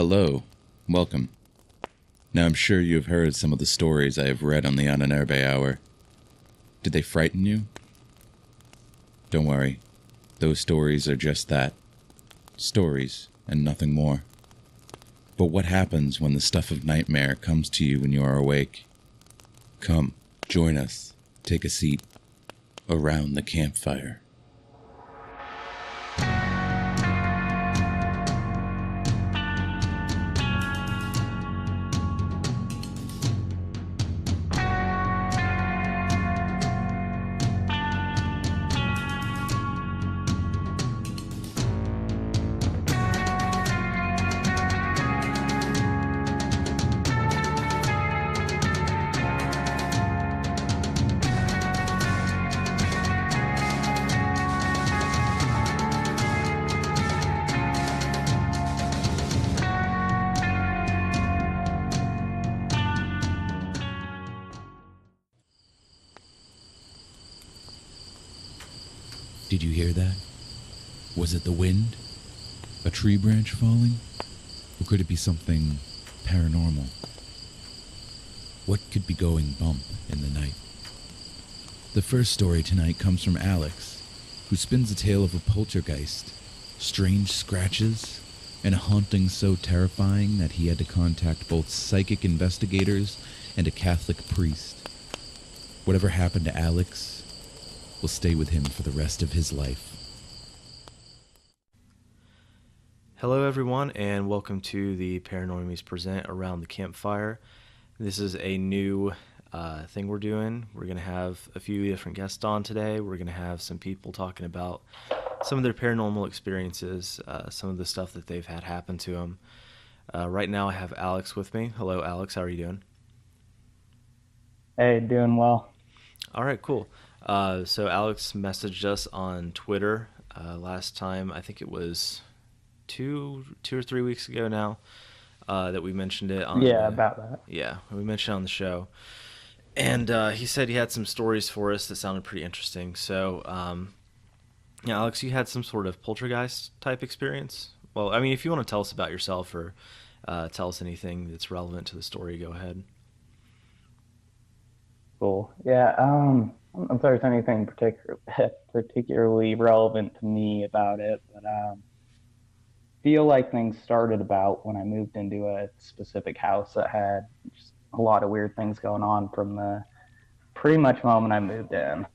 Hello, welcome. Now I'm sure you have heard some of the stories I have read on the Ananerbe Hour. Did they frighten you? Don't worry, those stories are just that. Stories, and nothing more. But what happens when the stuff of nightmare comes to you when you are awake? Come, join us, take a seat, around the campfire. Did you hear that? Was it the wind? A tree branch falling? Or could it be something paranormal? What could be going bump in the night? The first story tonight comes from Alex, who spins a tale of a poltergeist, strange scratches, and a haunting so terrifying that he had to contact both psychic investigators and a Catholic priest. Whatever happened to Alex will stay with him for the rest of his life. Hello everyone, and welcome to the Paranormies Present Around the Campfire. This is a new thing we're doing. We're going to have a few different guests on today. We're going to have some people talking about some of their paranormal experiences, some of the stuff that they've had happen to them. Right now I have Alex with me. Hello Alex, how are you doing? Hey, doing well. Alright, cool. So Alex messaged us on Twitter last time. I think it was two or 3 weeks ago now that we mentioned it on about that. Yeah, we mentioned it on the show. And he said he had some stories for us that sounded pretty interesting. So, Alex, you had some sort of poltergeist type experience? Well, I mean, if you want to tell us about yourself or tell us anything that's relevant to the story, go ahead. Cool. Yeah, I don't know if there's anything particularly relevant to me about it, but feel like things started about when I moved into a specific house that had just a lot of weird things going on from the pretty much moment I moved in.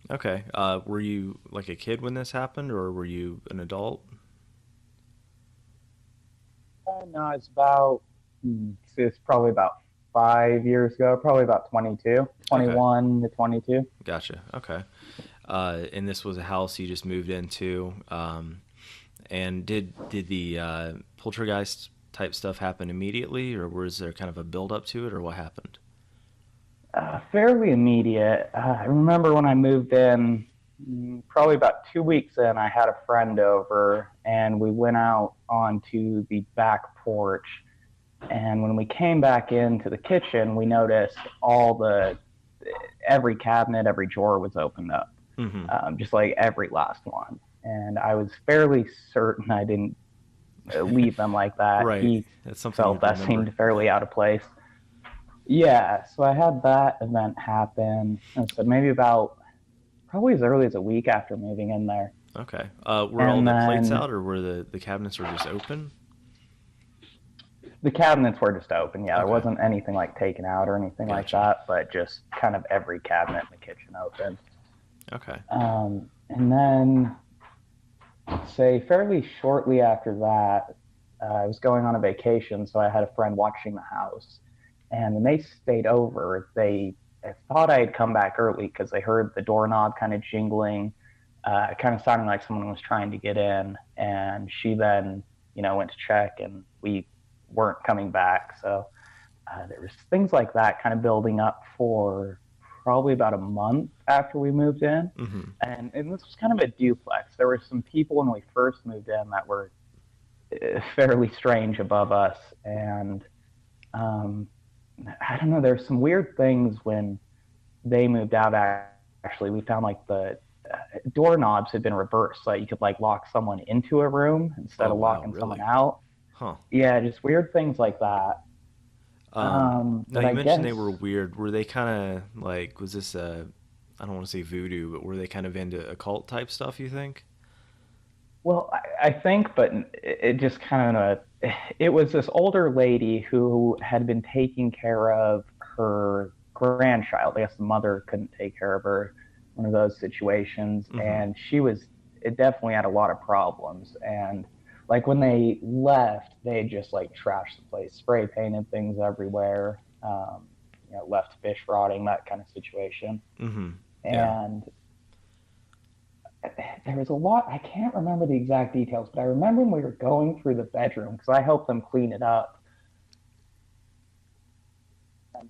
Okay. Were you like a kid when this happened, or were you an adult? No, it's probably about 5 years ago, probably about 21 to 22. Gotcha. Okay. And this was a house you just moved into. And did the poltergeist type stuff happen immediately, or was there kind of a build up to it, or what happened? Fairly immediate. I remember when I moved in, probably about 2 weeks in, I had a friend over, and we went out onto the back porch. And when we came back into the kitchen, we noticed every cabinet, every drawer was opened up, just like every last one. And I was fairly certain I didn't leave them like that. Right. He That's something felt that seemed fairly out of place. Yeah, so I had that event happen. And so maybe probably as early as a week after moving in there. Okay. Were all the plates out, or were the cabinets were just open? The cabinets were just open, yeah. Okay. There wasn't anything like taken out or anything like that, but just kind of every cabinet in the kitchen open. Okay. And then, say, fairly shortly after that, I was going on a vacation, so I had a friend watching the house. And when they stayed over, they thought I had come back early because they heard the doorknob kind of jingling, kind of sounding like someone was trying to get in. And she then, went to check, and we weren't coming back. So there was things like that kind of building up for probably about a month after we moved in. And this was kind of a duplex. There were some people when we first moved in that were fairly strange above us. And I don't know, there's some weird things when they moved out. Actually, we found like the doorknobs had been reversed, so you could like lock someone into a room instead of locking someone out. Huh. Yeah, just weird things like that. Now But you I mentioned they guess, were weird. Were they kind of like, was this I don't want to say voodoo, but were they kind of into occult type stuff, you think? well, I think, but it just kind of, it was this older lady who had been taking care of her grandchild. I guess the mother couldn't take care of her, one of those situations. Mm-hmm. And it definitely had a lot of problems. And like when they left, they just like trashed the place, spray painted things everywhere, left fish rotting, that kind of situation. Mm-hmm. Yeah. And there was a lot. I can't remember the exact details, but I remember when we were going through the bedroom because I helped them clean it up, and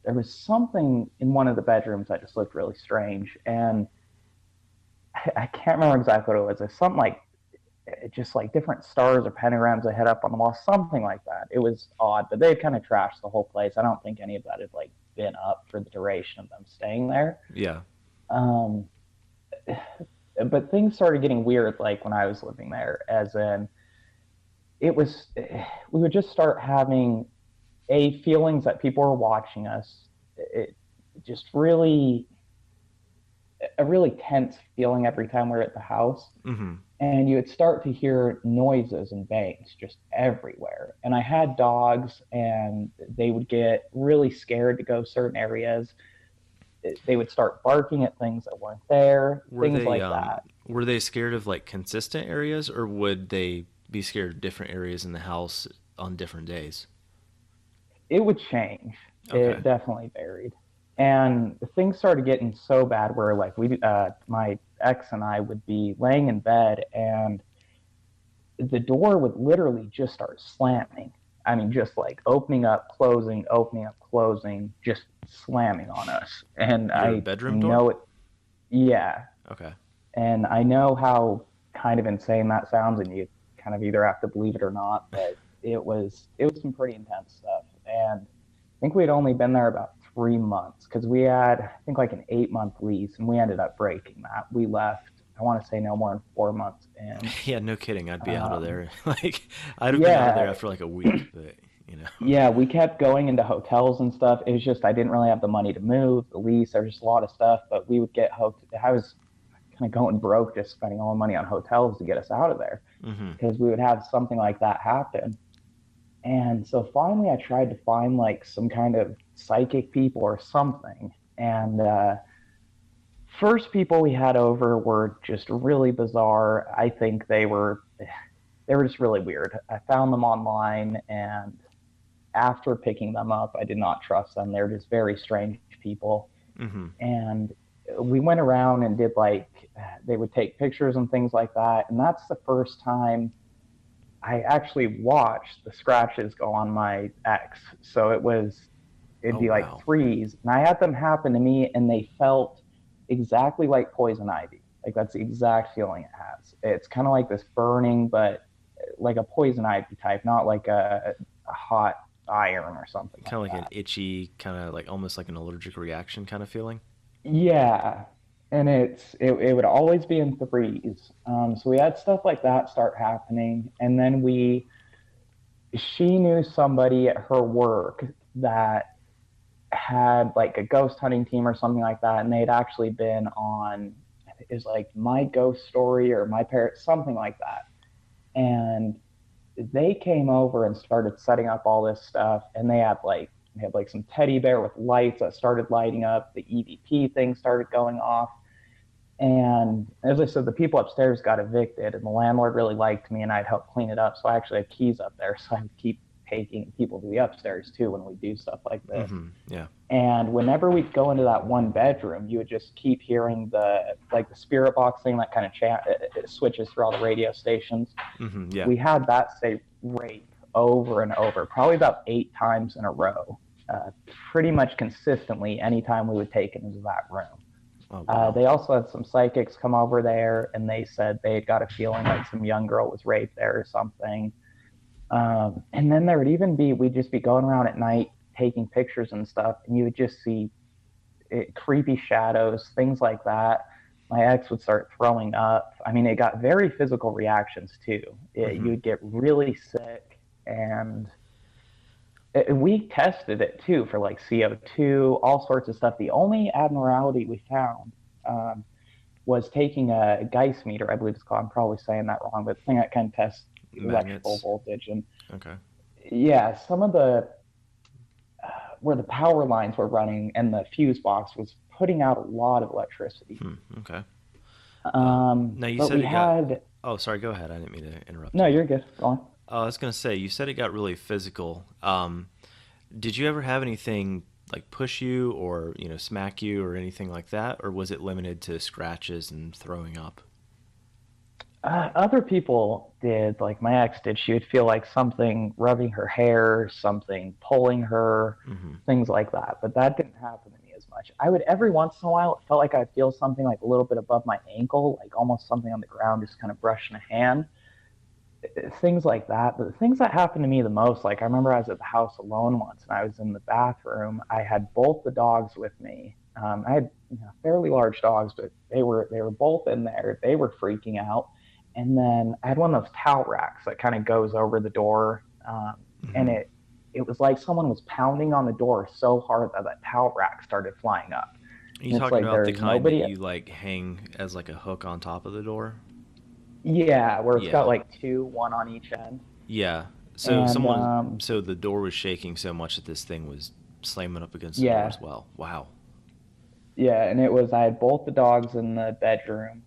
there was something in one of the bedrooms that just looked really strange, and I can't remember exactly what it was. There's something like just like different stars or pentagrams that had up on the wall, something like that. It was odd, but they kind of trashed the whole place. I don't think any of that had like been up for the duration of them staying there. Yeah. Um, but things started getting weird like when I was living there, as in it was we would just start having feelings that people were watching us. It just really a really tense feeling every time we were at the house, Mm-hmm. and you would start to hear noises and bangs just everywhere. And I had dogs, and they would get really scared to go certain areas. They would start barking at things that weren't there, Were things they like that. were they scared of like consistent areas, or would they be scared of different areas in the house on different days? It would change. Okay. It definitely varied. And things started getting so bad where like my ex and I would be laying in bed, and the door would literally just start slamming. I mean, just like opening up, closing, just slamming on us. And Your I bedroom door? know it, yeah. Okay. And I know how kind of insane that sounds, and you kind of either have to believe it or not. But it was some pretty intense stuff. And I think we had only been there about 3 months because we had, I think, like an 8 month lease, and we ended up breaking that. We left, I want to say, no more than 4 months in. Yeah, no kidding. I'd be out of Um, there. Like, I'd have been out of there yeah, after like a week, but you know. yeah, we kept going into hotels and stuff. It was just I didn't really have the money to move, the lease. There was just a lot of stuff, but we would get hooked. I was kind of going broke, just spending all the money on hotels to get us out of there Mm-hmm. because we would have something like that happen. And so finally, I tried to find like some kind of psychic people or something. And first people we had over were just really bizarre. I think they were just really weird. I found them online, and after picking them up, I did not trust them. They're just very strange people. Mm-hmm. And we went around and did like they would take pictures and things like that. And that's the first time I actually watched the scratches go on my ex. So it'd Oh be like wow. threes, and I had them happen to me, and they felt exactly like poison ivy. Like that's the exact feeling it has. It's kind of like this burning, but like a poison ivy type, not like a hot iron or something Kind of like like an that. itchy, kind of like almost like an allergic reaction kind of feeling. Yeah, and it would always be in threes. So we had stuff like that start happening, and then she knew somebody at her work that had like a ghost hunting team or something like that, and they'd actually been on, it was like My Ghost Story or My Parrot, something like that. And they came over and started setting up all this stuff, and they had like some teddy bear with lights that started lighting up. The EVP thing started going off. And as I said, the people upstairs got evicted, and the landlord really liked me, and I'd help clean it up. So I actually have keys up there, so I would keep taking people to the upstairs too when we do stuff like this. Mm-hmm. Yeah. And whenever we'd go into that one bedroom, you would just keep hearing the spirit box thing that kind of it switches through all the radio stations. Mm-hmm. Yeah. We had that say rape over and over, probably about 8 times in a row, pretty much consistently anytime we would take it into that room. Oh wow. They also had some psychics come over there, and they said they had got a feeling like some young girl was raped there or something. And then there would even we'd just be going around at night taking pictures and stuff, and you would just see creepy shadows, things like that. my ex would start throwing up. I mean, it got very physical reactions too. Mm-hmm. You'd get really sick, and we tested it too for like CO2, all sorts of stuff. The only abnormality we found um, was taking a Geist meter, I believe it's called. I'm probably saying that wrong, but the thing that kind of tests electrical Magnets. voltage. And Okay. yeah, some of the where the power lines were running and the fuse box was putting out a lot of electricity. Okay. Now you But said we it got. had Oh, sorry. Go ahead. I didn't mean to interrupt no, you. you're good. Go on. I was gonna say you said it got really physical. Did you ever have anything like push you or smack you or anything like that, or was it limited to scratches and throwing up? Other people did, like my ex did. She would feel like something rubbing her hair, something pulling her, Mm-hmm. things like that. But that didn't happen to me as much. I would every once in a while, it felt like I'd feel something like a little bit above my ankle, like almost something on the ground, just kind of brushing a hand, things like that. But the things that happened to me the most, like I remember I was at the house alone once, and I was in the bathroom. I had both the dogs with me. I had fairly large dogs, but they were both in there. They were freaking out, and then I had one of those towel racks that kind of goes over the door, and Mm-hmm. it was like someone was pounding on the door so hard that that towel rack started flying up. Are you And it's talking like about the there's kind that nobody. you like hang as like a hook on top of the door? Yeah, where it's got Yeah. like two, one on each end, Yeah. So and so the door was shaking so much that this thing was slamming up against the door yeah, as well. Wow. yeah, and it was I had both the dogs in the bedroom.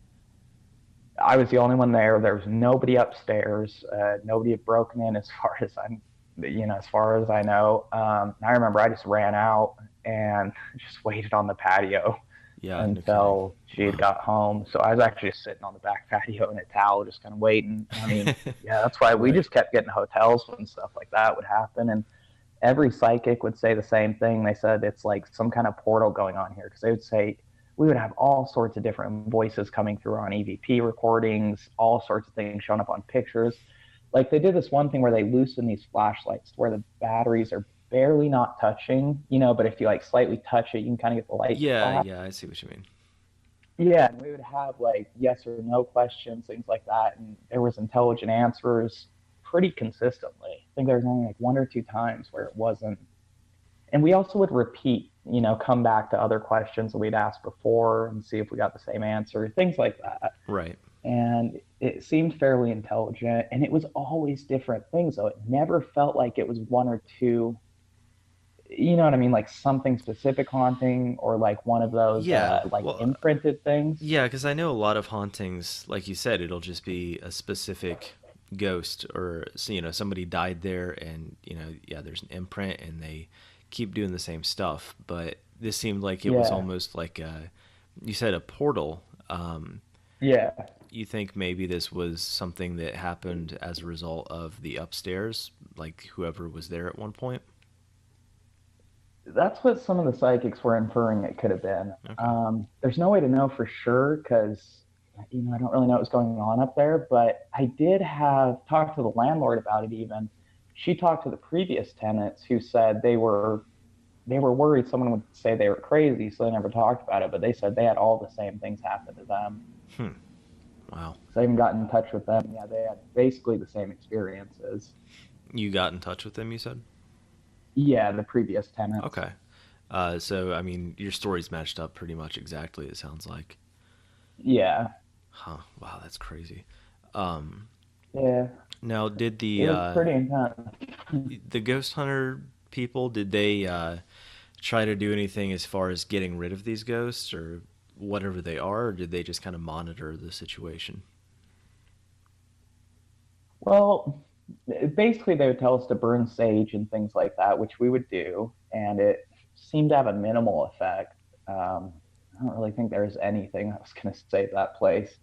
I was the only one there. There was nobody upstairs. Nobody had broken in, as far as as far as I know. I remember I just ran out and just waited on the patio Yeah. No kidding. until she had Wow. got home. So I was actually just sitting on the back patio in a towel, just kind of waiting. I mean, yeah, that's why we Right. just kept getting hotels when stuff like that would happen. And every psychic would say the same thing. They said it's like some kind of portal going on here, because they would say we would have all sorts of different voices coming through on EVP recordings, all sorts of things showing up on pictures. Like they did this one thing where they loosened these flashlights where the batteries are barely not touching, but if you like slightly touch it, you can kind of get the light to Yeah. flash. Yeah. I see what you mean. Yeah, and we would have like yes or no questions, things like that, and there was intelligent answers pretty consistently. I think there was only like one or two times where it wasn't. And we also would repeat, come back to other questions that we'd asked before and see if we got the same answer, things like that. Right. And it seemed fairly intelligent, and it was always different things, though. It never felt like it was one or two, you know what I mean, like something specific haunting or like one of those Yeah. like Well, imprinted things. yeah, because I know a lot of hauntings, like you said, it'll just be a specific ghost or somebody died there and yeah, there's an imprint and they keep doing the same stuff. But this seemed like it was Yeah, almost like you said a portal. yeah. You think maybe this was something that happened as a result of the upstairs, like whoever was there at one point? That's what some of the psychics were inferring it could have been. Okay. There's no way to know for sure because I don't really know what was going on up there. But I did have talked to the landlord about it. Even she talked to the previous tenants who said they were worried someone would say they were crazy, so they never talked about it. But they said they had all the same things happen to them. Hmm. Wow. So I even got in touch with them. Yeah, they had basically the same experiences. You got in touch with them, you said? Yeah, the previous tenants. Okay. So, I mean, your stories matched up pretty much exactly, it sounds like. Yeah, Huh. Wow, that's crazy. Um, yeah, Now, did it was pretty intense. the ghost hunter people, did they try to do anything as far as getting rid of these ghosts or whatever they are, or did they just kind of monitor the situation? Well, basically, they would tell us to burn sage and things like that, which we would do, and it seemed to have a minimal effect. I don't really think there was anything that was going to save that place.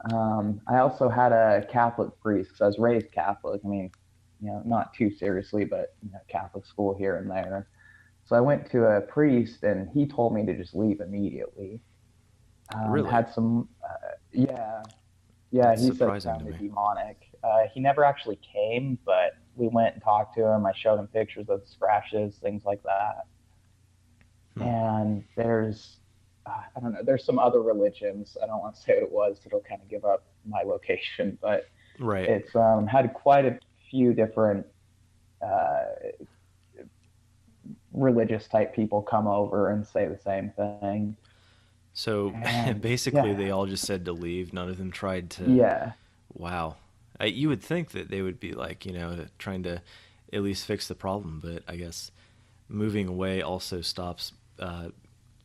I also had a Catholic priest because I was raised Catholic. I mean, not too seriously, but Catholic school here and there. So I went to a priest, and he told me to just leave immediately. Really? Had some, yeah, yeah. That's He said it surprising to sounded me. demonic. He never actually came, but we went and talked to him. I showed him pictures of scratches, things like that. Hmm. And there's I don't know. There's some other religions. I don't want to say what it was. It'll kind of give up my location, but Right. it's had quite a few different uh, religious type people come over and say the same thing. So And basically, yeah, they all just said to leave. None of them tried to. yeah, Wow. You would think that they would be like, trying to at least fix the problem, but I guess moving away also stops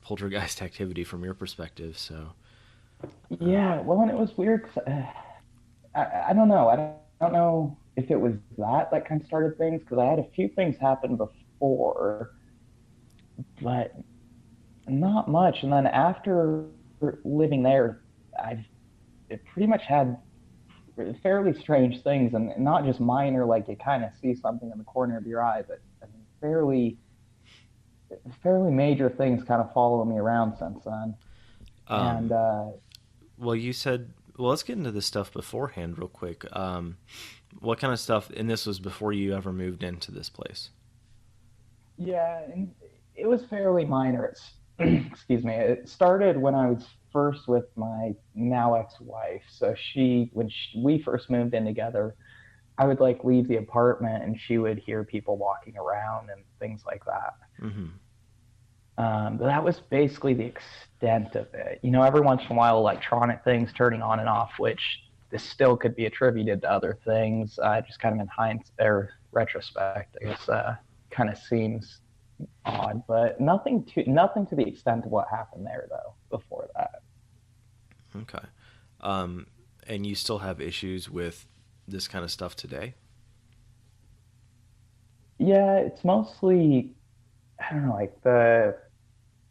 poltergeist activity from your perspective. So, uh, yeah. Well, and it was weird. 'Cause, I don't know. I don't know if it was that kind of started things because I had a few things happen before, but not much. And then after living there, I've pretty much had fairly strange things, and not just minor, like you kind of see something in the corner of your eye, but I mean, fairly major things kind of follow me around since then. And um, well, you said, well, let's get into this stuff beforehand, real quick. What kind of stuff? And this was before you ever moved into this place. yeah, and it was fairly minor. It's excuse me. It started when I was first with my now ex-wife. So we first moved in together, I would like leave the apartment and she would hear people walking around and things like that. Mm-hmm. But that was basically the extent of it. Every once in a while, electronic things turning on and off, which this still could be attributed to other things. Just kind of in hindsight or retrospect, I guess, kind of seems odd, but nothing to the extent of what happened there though. Before that, Okay. Um, and you still have issues with this kind of stuff today? yeah, it's mostly I don't know, like the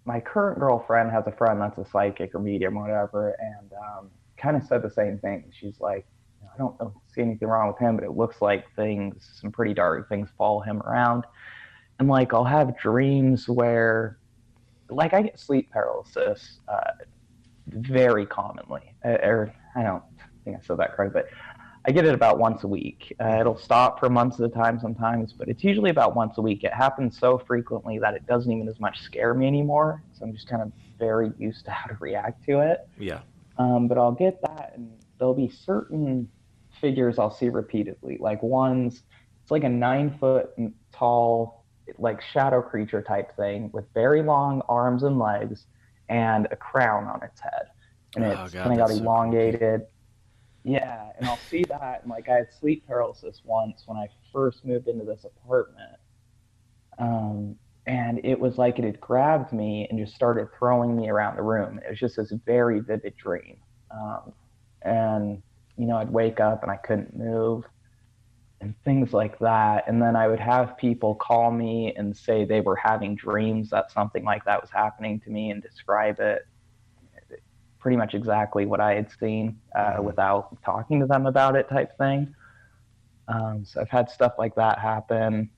my current girlfriend has a friend that's a psychic or medium or whatever, and kind of said the same thing. She's like, I don't see anything wrong with him, but it looks like some pretty dark things follow him around. And like, I'll have dreams where, like, I get sleep paralysis very commonly. Or I don't think I said that correct, but I get it about once a week. Mm-hmm. It'll stop for months at a time sometimes, but it's usually about once a week. It happens so frequently that it doesn't even as much scare me anymore. So I'm just kind of very used to how to react to it. Yeah. But I'll get that, and there'll be certain figures I'll see repeatedly. Like it's like a 9 foot tall, like shadow creature type thing with very long arms and legs and a crown on its head. And Oh it's God, kind of got that's so creepy. elongated, yeah, and I'll see that, and like I had sleep paralysis once when I first moved into this apartment, um, and it was like it had grabbed me and just started throwing me around the room. It was just this very vivid dream, um, and I'd wake up and I couldn't move and things like that. And then I would have people call me and say they were having dreams that something like that was happening to me and describe it pretty much exactly what I had seen Mm-hmm. without talking to them about it, type thing. So I've had stuff like that happen.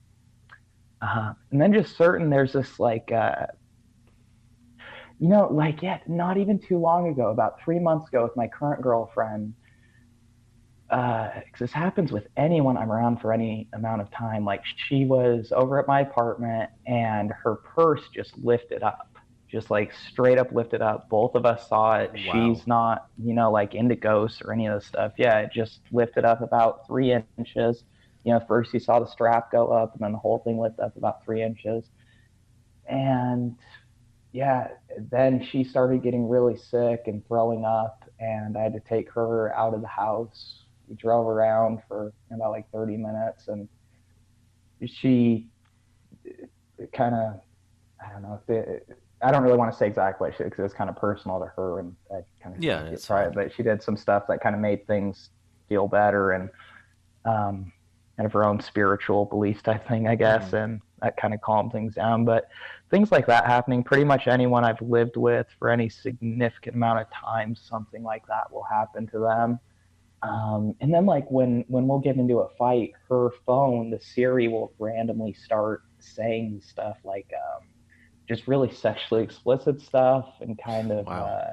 And then just there's this like, yeah, not even too long ago, about 3 months ago with my current girlfriend, because this happens with anyone I'm around for any amount of time. Like, she was over at my apartment and her purse just lifted up, just like straight up lifted up. Both of us saw it. Wow. She's not, like into ghosts or any of this stuff. Yeah, it just lifted up about 3 inches. First you saw the strap go up and then the whole thing lifted up about 3 inches. And yeah, then she started getting really sick and throwing up, and I had to take her out of the house. We drove around for about like 30 minutes, and she kind of, I don't know if I don't really want to say exactly what she did because it's kind of personal to her, and I kind of Yeah, keep it that's private. fine. But she did some stuff that kind of made things feel better, and um, kind of her own spiritual beliefs type thing, I guess, Mm-hmm. and that kind of calmed things down. But things like that happening, pretty much anyone I've lived with for any significant amount of time, something like that will happen to them. And then like when we'll get into a fight, her phone, the Siri will randomly start saying stuff like just really sexually explicit stuff and kind of Wow.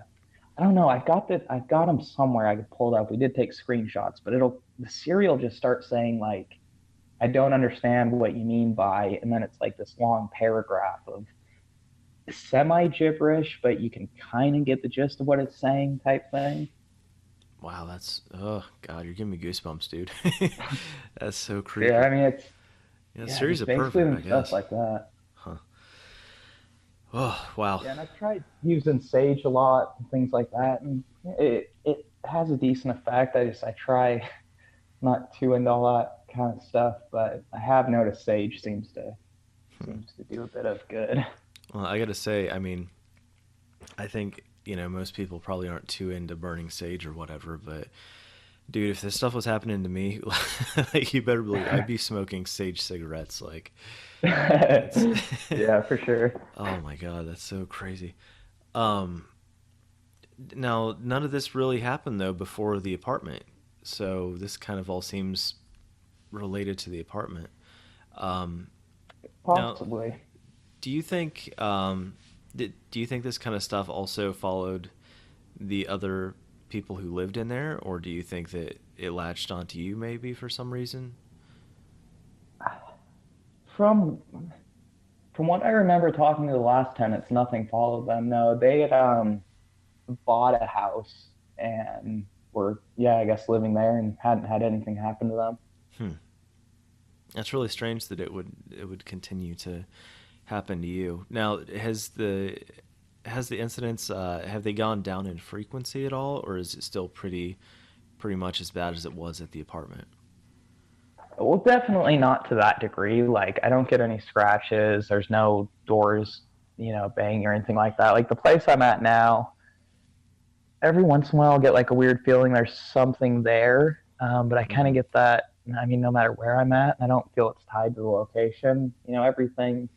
I don't know. I've got them somewhere. I could pull it up. We did take screenshots, but the Siri will just start saying like, I don't understand what you mean by, and then it's like this long paragraph of semi gibberish, but you can kind of get the gist of what it's saying, type thing. Wow, that's oh god, you're giving me goosebumps, dude. That's so Yeah, I creepy. mean it's Yeah, yeah, series just of basically pervert, I them stuff guess. like that. Huh. Oh wow. Yeah, and I've tried using sage a lot and things like that, and it has a decent effect. I try not too into all that kind of stuff, but I have noticed sage Hmm. seems to do a bit of good. Well, I gotta say, I mean, I think most people probably aren't too into burning sage or whatever, but dude, if this stuff was happening to me, like you better believe I'd be smoking sage cigarettes. Like it's Yeah, for sure. oh my god, that's so crazy. Um, Now none of this really happened though before the apartment, so this kind of all seems related to the apartment. Um, Now, Possibly. do you think do you think this kind of stuff also followed the other people who lived in there, or do you think that it latched onto you maybe for some reason? From from what I remember talking to the last tenants, nothing followed them. No, they had bought a house and were, yeah, I guess living there and hadn't had anything happen to them. Hmm. That's really strange that it would continue to happen to you. Now, has the incidents have they gone down in frequency at all, or is it still pretty much as bad as it was at the apartment? Well, definitely not to that degree. Like, I don't get any scratches. There's no doors, banging or anything like that. Like the place I'm at now, every once in a while I'll get like a weird feeling there's something there. But I kind Hmm. of get that. I mean, no matter where I'm at, I don't feel it's tied to the location. Everything.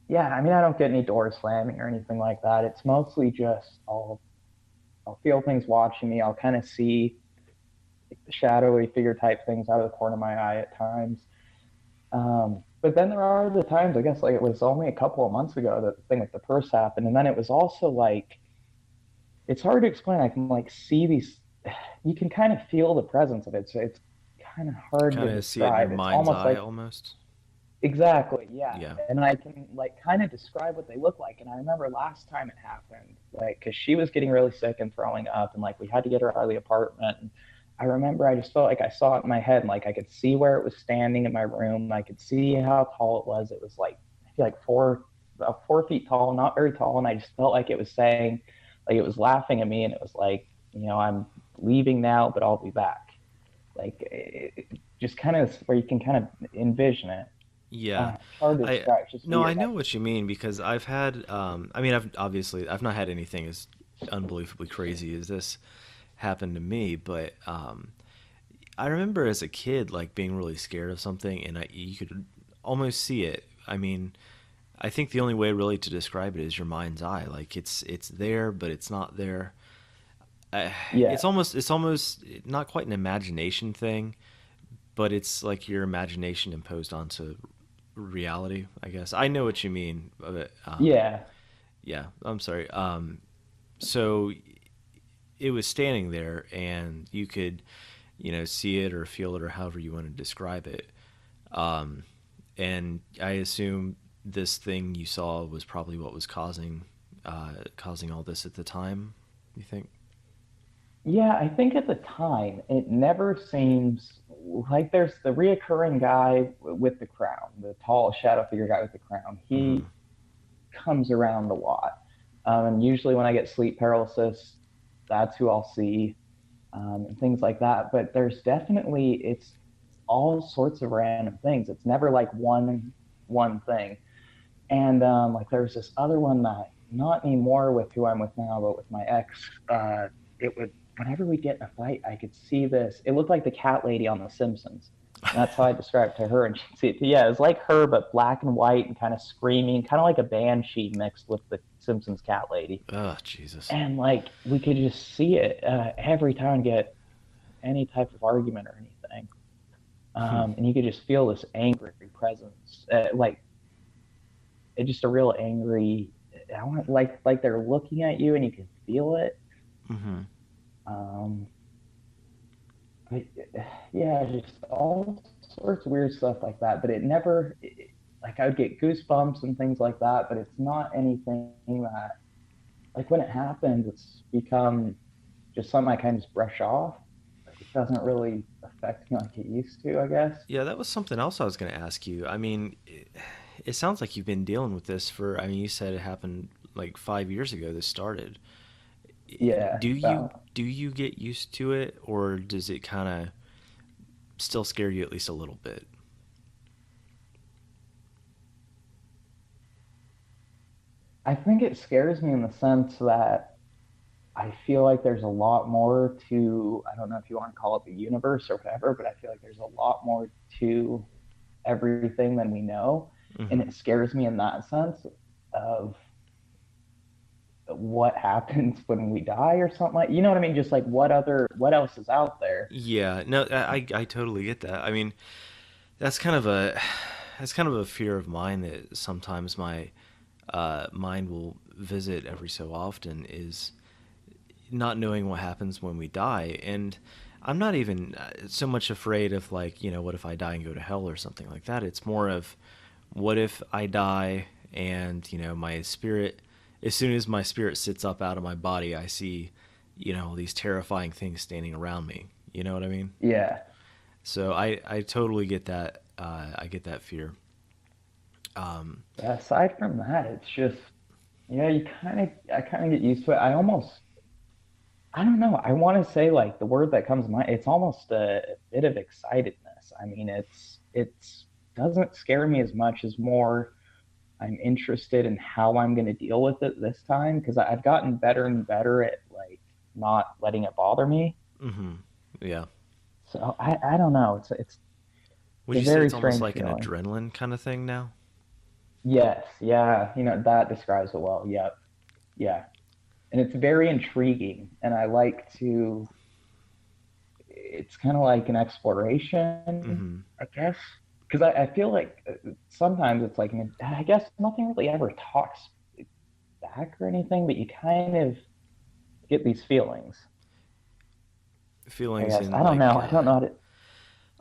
Yeah, I mean, I don't get any doors slamming or anything like that. It's mostly just I'll feel things watching me. I'll kind of see shadowy figure type things out of the corner of my eye at times. But then there are the times, I guess, like it was only a couple of months ago that the thing with the purse happened, and then it was also like it's hard to explain. I can like see these. You can kind of feel the presence of it. So it's kind of hard to Kind of see it in your describe. It's mind's almost eye like almost. exactly, yeah. Yeah. And I can like kind of describe what they look like. And I remember last time it happened, like, because she was getting really sick and throwing up, and like we had to get her out of the apartment. And I remember I just felt like I saw it in my head, and like I could see where it was standing in my room. I could see how tall it was. It was like I feel like 4 feet tall, not very tall, and I just felt like it was saying, like it was laughing at me, and it was like, I'm leaving now, but I'll be back. Like just kind of where you can kind of envision it. Yeah. It's hard to I describe. It's just No, I weird. know what you mean because I've had I mean I've not had anything as unbelievably crazy as this happen to me, but I remember as a kid like being really scared of something and you could almost see it. I mean, I think the only way really to describe it is your mind's eye. Like it's there, but it's not there. Uh, Yeah, it's almost not quite an imagination thing, but it's like your imagination imposed onto reality. I guess I know what you mean. But, yeah, yeah, I'm sorry. So it was standing there, and you could, see it or feel it or however you want to describe it. Um, and I assume this thing you saw was probably what was causing all this at the time. You think? yeah. I think at the time it never seems like there's the reoccurring guy with the crown, the tall shadow figure guy with the crown. Mm-hmm. He comes around a lot, and usually when I get sleep paralysis, that's who I'll see, and things like that. But there's definitely it's all sorts of random things. It's never like one thing. And like there's this other one that not anymore with who I'm with now, but with my ex. It would whenever we get in a fight, I could see this. It looked like the cat lady on The Simpsons. And that's how I described it to her, and she'd see it. Yeah, it was like her, but black and white, and kind of screaming, kind of like a banshee mixed with the Simpsons cat lady. Oh, Jesus. And like we could just see it every time we get any type of argument or anything, Hmm. and you could just feel this angry presence, like it's just a real angry. I want like they're looking at you and you can feel it. Mm-hmm. Um, but, yeah, just all sorts of weird stuff like that. But it never, like I would get goosebumps and things like that, but it's not anything that, like, when it happens, it's become just something I kind of just brush off. Like, it doesn't really affect me like it used to, I guess. Yeah, that was something else I was going to ask you. I mean, it sounds like you've been dealing with this for, I mean, you said it happened like 5 years ago this started. Yeah, Do you get used to it, or does it kind of still scare you at least a little bit? I think it scares me in the sense that I feel like there's a lot more to, I don't know if you want to call it the universe or whatever, but I feel like there's a lot more to everything than we know. And Hmm. it scares me in that sense of what happens when we die or something, like, you know what I mean? Just like what else is out there? Yeah, no, I totally get that. I mean, that's kind of a that's kind of a fear of mine that sometimes my mind will visit every so often, is not knowing what happens when we die. And I'm not even so much afraid of, like, what if I die and go to hell or something like that. It's more of, what if I die and, my spirit, as soon as my spirit sits up out of my body, I see, these terrifying things standing around me. You know what I mean? Yeah. So I totally get that. I get that fear. Um, Aside from that, it's just, yeah, I kind of get used to it. I don't know. I want to say, like, the word that comes to mind, it's almost a bit of excitedness. I mean, it's doesn't scare me as much as more I'm interested in how I'm going to deal with it this time, because I've gotten better and better at, like, not letting it bother me. hmm Yeah. So I don't know. Would It's a you say very it's almost strange like an feeling. adrenaline kind of thing now? Yes, yeah, that describes it well. Yep, yeah, and it's very intriguing, and I like to. It's kind of like an exploration, Hmm. I guess, because I feel like sometimes it's like, I guess nothing really ever talks back or anything, but you kind of get these feelings. I Feelings guess in, I don't like, know. I don't know how to.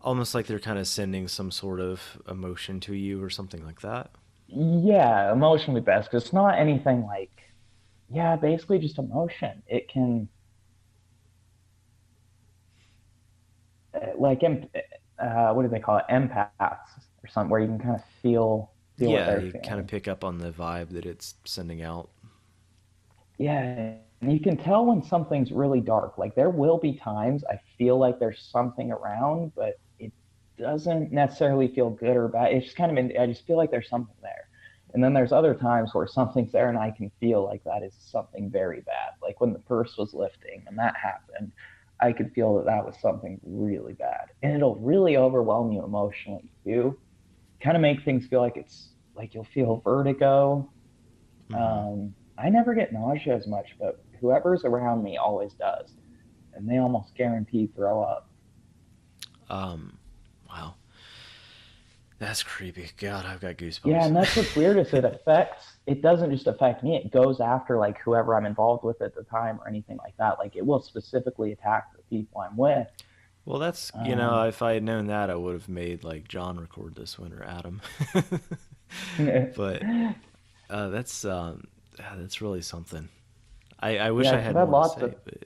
almost like they're kind of sending some sort of emotion to you or something like that. Yeah, emotionally best, because it's not anything like, yeah, basically just emotion. It can, like, what do they call it, empaths or something, where you can kind of feel what Yeah, they're you kind of feeling. pick up on the vibe that it's sending out. Yeah, and you can tell when something's really dark. Like, there will be times I feel like there's something around, but it doesn't necessarily feel good or bad. It's just kind of, I just feel like there's something there. And then there's other times where something's there and I can feel like that is something very bad. Like when the purse was lifting and that happened, I could feel that that was something really bad. And it'll really overwhelm you emotionally too. Kind of make things feel like it's like you'll feel vertigo. Hmm. I never get nausea as much, but whoever's around me always does, and they almost guarantee throw up. Um, wow, that's creepy. God, I've got Yeah, goosebumps. and that's what's weird is it doesn't just affect me, it goes after, like, whoever I'm involved with at the time or anything like that. Like, it will specifically attack the people I'm with. Well, that's, Um, if I had known that, I would have made, like, John record this one, or Adam. But yeah, that's really something. I wish I because I've had had more to lots of, say, but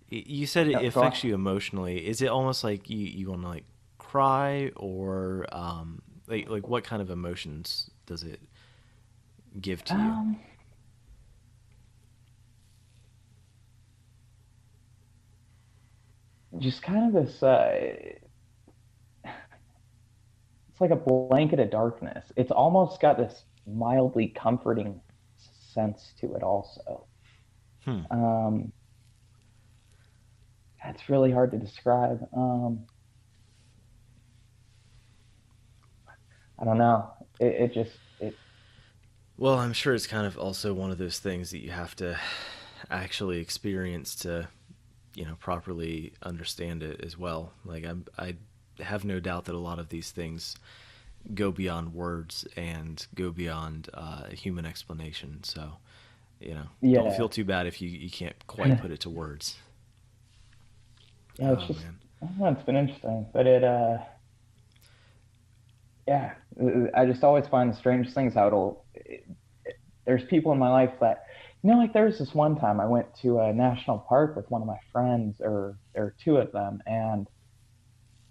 you said it go on. affects you emotionally. Is it almost like you want to, like, cry, or like what kind of emotions does it give to you? Um, just kind of this, it's like a blanket of darkness. It's almost got this mildly comforting sense to it also. Hmm. Um, it's really hard to describe. I don't know. It just it Well, I'm sure it's kind of also one of those things that you have to actually experience to, properly understand it as well. Like, I have no doubt that a lot of these things go beyond words and go beyond human explanation. So, don't feel yeah. too bad if you can't quite put it to words. Yeah, it's Oh just, man. I don't know, it's been interesting, but yeah, I just always find the strangest things how there's people in my life that, like there was this one time I went to a national park with one of my friends, or there were two of them, and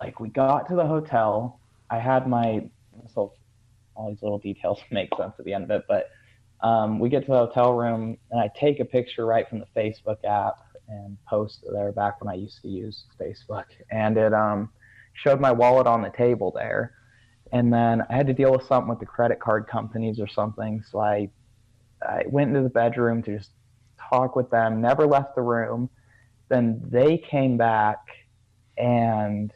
like we got to the hotel. I had my, so all these little details make sense at the end of it, but we get to the hotel room and I take a picture right from the Facebook app and post it there back when I used to use Facebook, and it showed my wallet on the table there. And then I had to deal with something with the credit card companies or something, so I went into the bedroom to just talk with them, never left the room. Then they came back and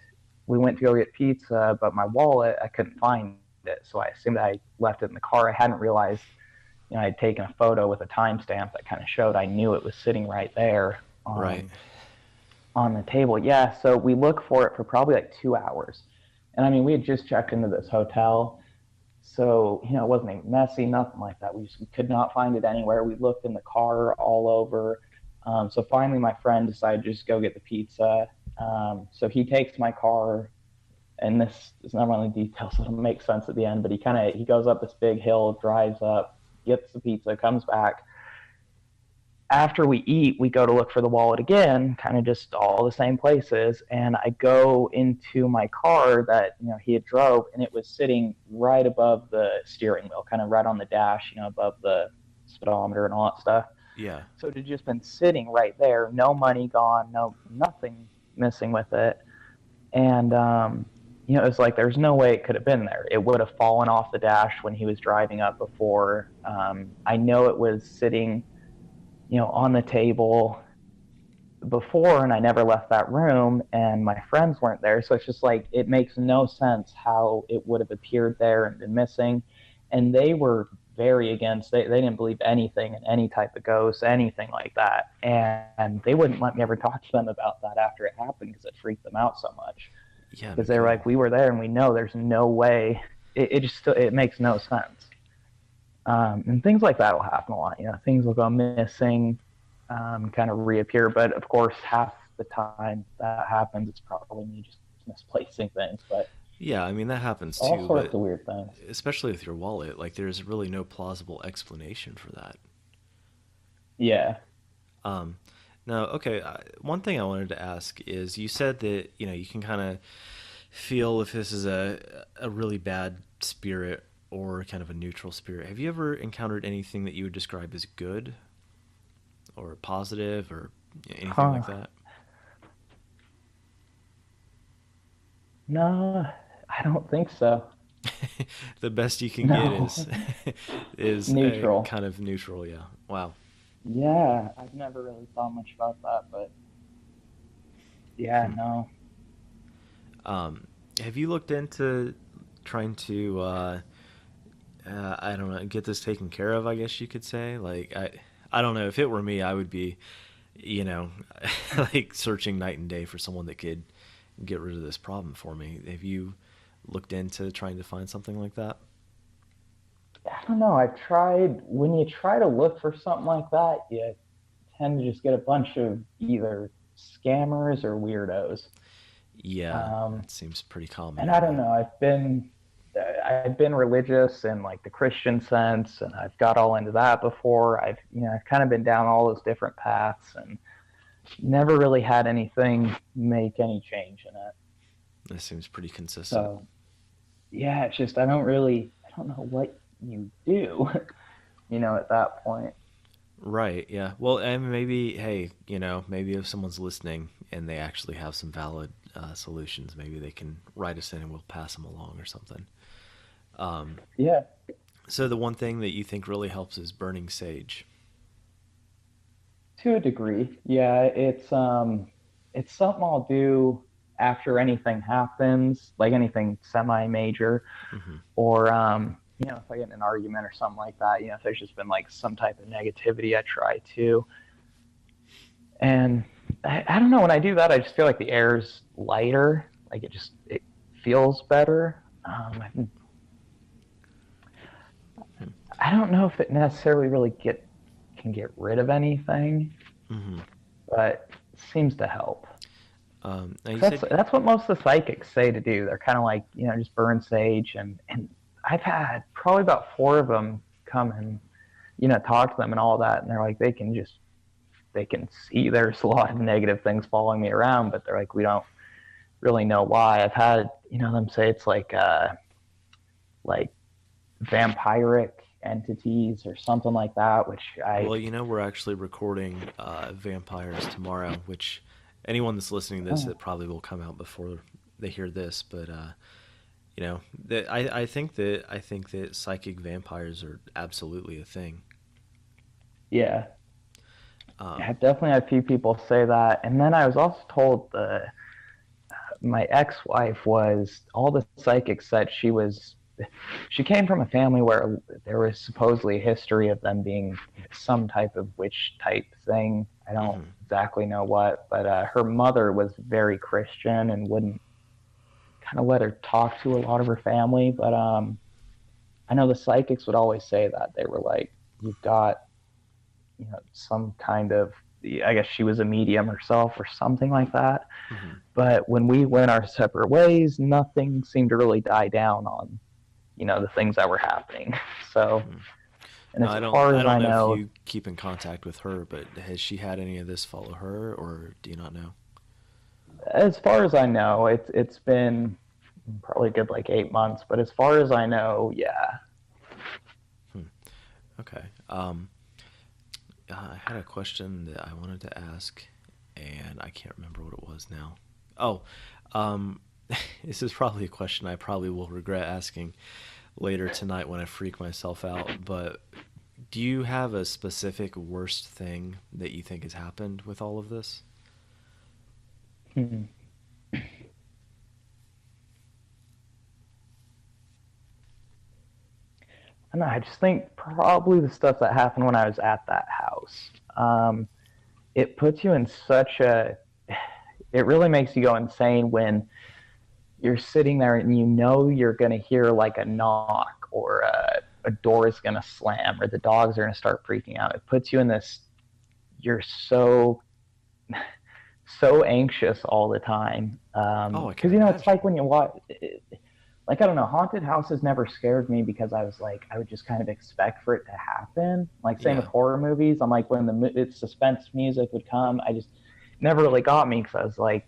we went to go get pizza, but my wallet, I couldn't find it. So I assumed I left it in the car. I hadn't realized, I'd taken a photo with a timestamp that kind of showed I knew it was sitting right there Right. on the table. Yeah, so we looked for it for probably like 2 hours. And I mean, we had just checked into this hotel. So, it wasn't even messy, nothing like that. We could not find it anywhere. We looked in the car all over. So finally, my friend decided to just go get the pizza. So he takes my car, and this is not really details, so it'll make sense at the end, but he goes up this big hill, drives up, gets the pizza, comes back. After we eat, we go to look for the wallet again, kind of just all the same places. And I go into my car that, he had drove, and it was sitting right above the steering wheel, kind of right on the dash, above the speedometer and all that stuff. Yeah. So it had just been sitting right there, no money gone, nothing missing with it. And, it was like, there's no way it could have been there. It would have fallen off the dash when he was driving up before. I know it was sitting, on the table before, and I never left that room, and my friends weren't there. So it's just like, it makes no sense how it would have appeared there and been missing. And they were very against, they didn't believe anything in any type of ghost, anything like that. And they wouldn't let me ever talk to them about that after it happened, because it freaked them out so much. Yeah. Because they were like, we were there and we know there's no way. It makes no sense. And things like that will happen a lot. Things will go missing, kind of reappear. But of course, half the time that happens, it's probably me just misplacing things. But Yeah, I mean, that happens too. all sorts But of weird things. especially with your wallet, like there's really no plausible explanation for that. Yeah. Um, Now, okay, one thing I wanted to ask is you said that, you can kind of feel if this is a really bad spirit or kind of a neutral spirit. Have you ever encountered anything that you would describe as good or positive or anything like that? No, I don't think so. The best you can No. get is Neutral. kind of neutral, yeah. Wow. Yeah, I've never really thought much about that, but yeah, no. Have you looked into trying to I don't know, get this taken care of, I guess you could say? Like I don't know, if it were me, I would be, you know, like searching night and day for someone that could get rid of this problem for me. Have you looked into trying to find something like that? I don't know. I've tried, when you try to look for something like that, you tend to just get a bunch of either scammers or weirdos. Yeah, Um, it seems pretty common and I out don't there. know. I've been religious in like the Christian sense, and I've got all into that before. I've kind of been down all those different paths, and never really had anything make any change in it. This seems pretty consistent. So yeah, it's just I don't know what you do, at that point. Right, yeah. Well, and maybe, hey, maybe if someone's listening and they actually have some valid solutions, maybe they can write us in and we'll pass them along or something. Um, Yeah, so the one thing that you think really helps is burning sage. to a degree. Yeah, it's something I'll do after anything happens, like anything semi-major, Hmm. or if I get in an argument or something like that. If there's just been like some type of negativity, I try to. And I don't know, when I do that, I just feel like the air's lighter. Like it feels better. I don't know if it necessarily really can get rid of anything, Hmm. but it seems to help. Now you That's said, that's what most of the psychics say to do. They're kind of like, just burn sage, and I've had probably about 4 of them come and, talk to them and all that, and they're like, they can see there's a lot of negative things following me around, but they're like, we don't really know why. I've had, them say it's like vampiric entities or something like that, which Well, we're actually recording Vampires tomorrow, which anyone that's listening to this, it probably will come out before they hear this, but I think that psychic vampires are absolutely a thing. Yeah. I've definitely had a few people say that. And then I was also told my ex-wife was, all the psychics said she came from a family where there was supposedly a history of them being some type of witch type thing. I don't exactly know what, but her mother was very Christian and wouldn't kind of let her talk to a lot of her family. But I know the psychics would always say that. They were like, you've got, some kind of, I guess she was a medium herself or something like that. But when we went our separate ways, nothing seemed to really die down on, the things that were happening. So, and I don't know if you keep in contact with her, but has she had any of this follow her, or do you not know? As far as I know, it's been probably a good 8 months, but as far as I know, yeah. Okay. I had a question that I wanted to ask, and I can't remember what it was now. This is probably a question I probably will regret asking later tonight when I freak myself out, but do you have a specific worst thing that you think has happened with all of this? I don't know, I just think probably the stuff that happened when I was at that house. It puts you in it really makes you go insane when you're sitting there and you're going to hear a knock or a door is going to slam or the dogs are going to start freaking out. It puts you in this, you're so anxious all the time. Because, it's like when you watch, I don't know, haunted houses never scared me because I was I would just kind of expect for it to happen. Same with horror movies. I'm when it's suspense music would come, I just never really got me because I was I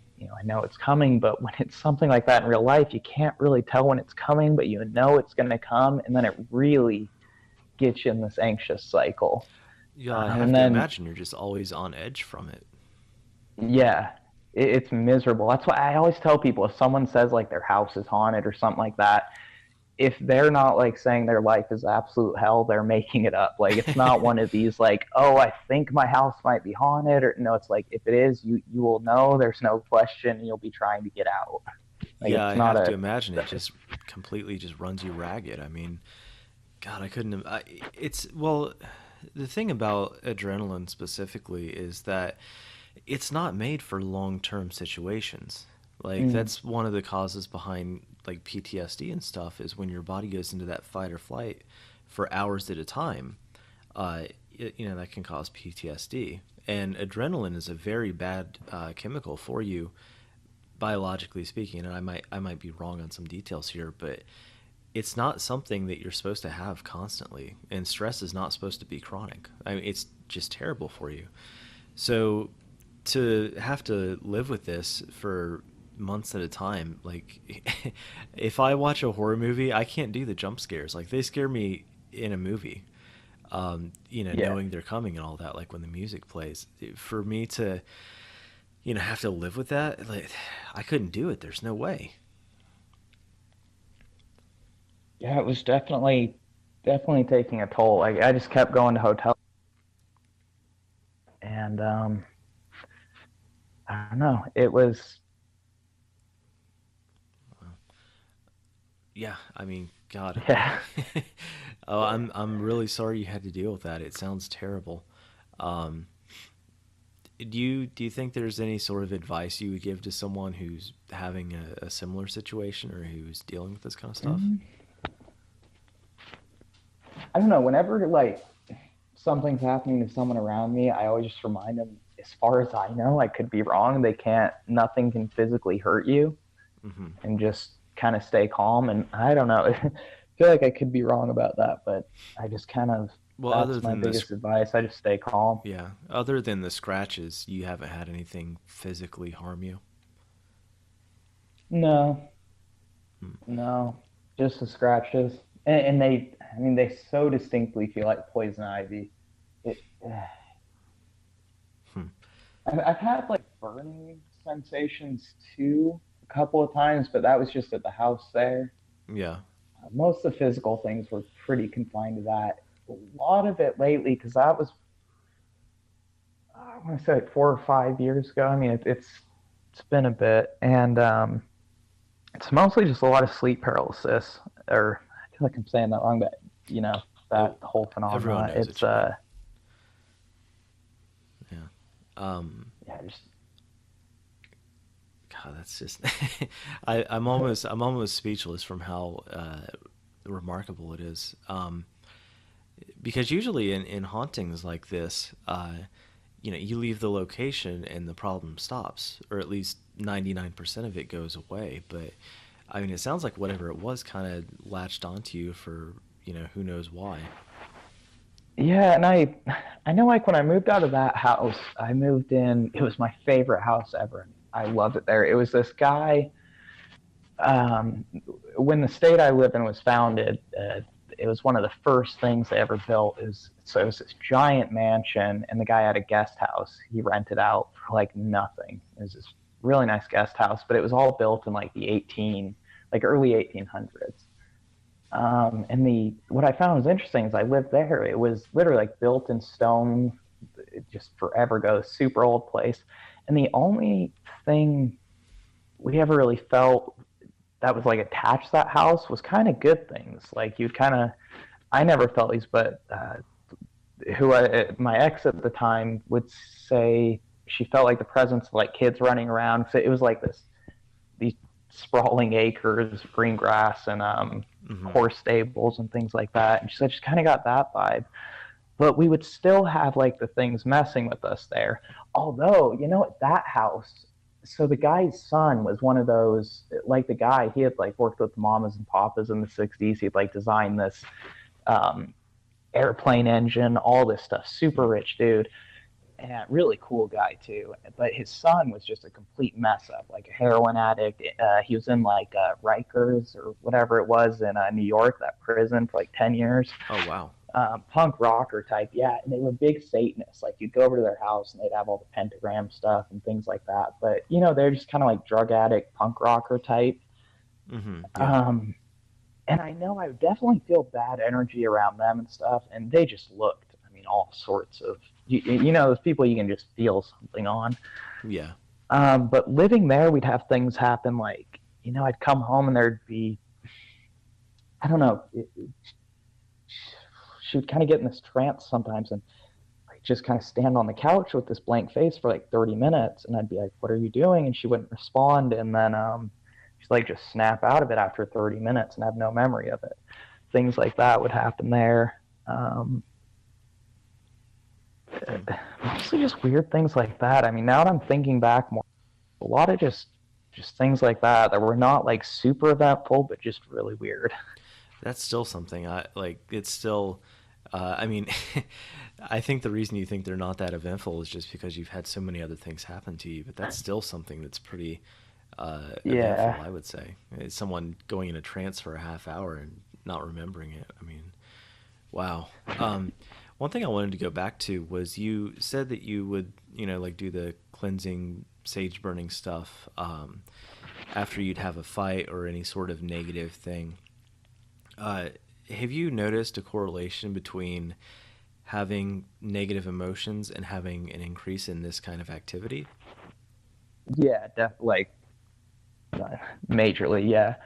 know it's coming, but when it's something like that in real life, you can't really tell when it's coming, but it's going to come, and then it really gets you in this anxious cycle. Yeah, I have to imagine you're just always on edge from it. Yeah, it's miserable. That's why I always tell people, if someone says their house is haunted or something like that, if they're not saying their life is absolute hell, they're making it up. It's not one of these oh, I think my house might be haunted, or no, it's if it is, you will know, there's no question, and you'll be trying to get out. Yeah, I have to imagine it just completely just runs you ragged. I mean, God, I couldn't have, the thing about adrenaline specifically is that it's not made for long-term situations. That's one of the causes behind PTSD and stuff, is when your body goes into that fight or flight for hours at a time, that can cause PTSD. And adrenaline is a very bad chemical for you, biologically speaking. And I might be wrong on some details here, but it's not something that you're supposed to have constantly. And stress is not supposed to be chronic. I mean, it's just terrible for you. So to have to live with this for months at a time, if I watch a horror movie, I can't do the jump scares. They scare me in a movie, knowing they're coming and all that, when the music plays. For me to have to live with that, I couldn't do it. There's no way. Yeah, it was definitely taking a toll. I just kept going to hotels, and I don't know, it was. Yeah, I mean, God. Yeah. I'm really sorry you had to deal with that. It sounds terrible. Do you think there's any sort of advice you would give to someone who's having a similar situation or who's dealing with this kind of stuff? I don't know. Whenever something's happening to someone around me, I always just remind them, as far as I know, I could be wrong. Nothing can physically hurt you, and just kind of stay calm. And I don't know, feel like I could be wrong about that, but I just kind of, Well, other that's my than this, biggest advice. I just stay calm. yeah, other than the scratches, you haven't had anything physically harm you. No, Hmm. no, just the scratches. And they, I mean, they so distinctly feel like poison ivy. It, Hmm. I've had like burning sensations too a couple of times, but that was just at the house there. Yeah. Most of the physical things were pretty confined to that. A lot of it lately, because that was, I want to say like 4 or 5 years ago. I mean, it's been a bit, and it's mostly just a lot of sleep paralysis, or I feel like I'm saying that wrong, but you know Oh, that whole everyone phenomena. knows It's what you mean. Yeah. Um, yeah, just God, that's just I'm almost speechless from how remarkable it is. Because usually in hauntings like this, you leave the location and the problem stops, or at least 99% of it goes away. But I mean, it sounds like whatever it was kind of latched onto you for who knows why. yeah, and I know like when I moved out of that house, I moved in. It was my favorite house ever. I loved it there. It was this guy. Um, when the state I live in was founded, it was one of the first things they ever built. It was this giant mansion, and the guy had a guest house he rented out for like nothing. It was this really nice guest house, but it was all built in like like early 1800s. And the what I found was interesting is I lived there. It was literally like built in stone, just forever ago, super old place. And the only thing we ever really felt that was like attached to that house was kind of good things. Like you'd kind of, I never felt these, but my ex at the time would say she felt like the presence of like kids running around. So it was like these sprawling acres of green grass and Hmm. horse stables and things like that. And she said she kind of got that vibe. But we would still have like the things messing with us there. Although, at that house, so the guy's son was one of those, like the guy, he had like worked with mamas and papas in the 60s. He'd like designed this um, airplane engine, all this stuff. Super rich dude and really cool guy too. But his son was just a complete mess up, like a heroin addict. He was in like Rikers or whatever it was in New York, that prison for like 10 years. Oh wow. Punk rocker type, yeah. And they were big Satanists. Like you'd go over to their house and they'd have all the pentagram stuff and things like that. But they're just kind of like drug addict, punk rocker type. Hmm. Yeah. Um, and I know I would definitely feel bad energy around them and stuff. And they just looked, I mean, all sorts of, those people you can just feel something on. Yeah. But living there, we'd have things happen like, I'd come home and there'd be, I don't know, she would kind of get in this trance sometimes and like just kind of stand on the couch with this blank face for like 30 minutes. And I'd be like, what are you doing? And she wouldn't respond. And then she'd like just snap out of it after 30 minutes and have no memory of it. Things like that would happen there. Hmm. Mostly just weird things like that. I mean, now that I'm thinking back more, a lot of just things like that were not like super eventful, but just really weird. That's still something I like. It's still, I mean, I think the reason you think they're not that eventful is just because you've had so many other things happen to you. But that's still something that's pretty eventful, Yeah. I would say. It's someone going in a trance for a half hour and not remembering it. I mean, wow. One thing I wanted to go back to was you said that you would, like do the cleansing, sage burning stuff after you'd have a fight or any sort of negative thing. Uh, have you noticed a correlation between having negative emotions and having an increase in this kind of activity? Yeah, like majorly, yeah.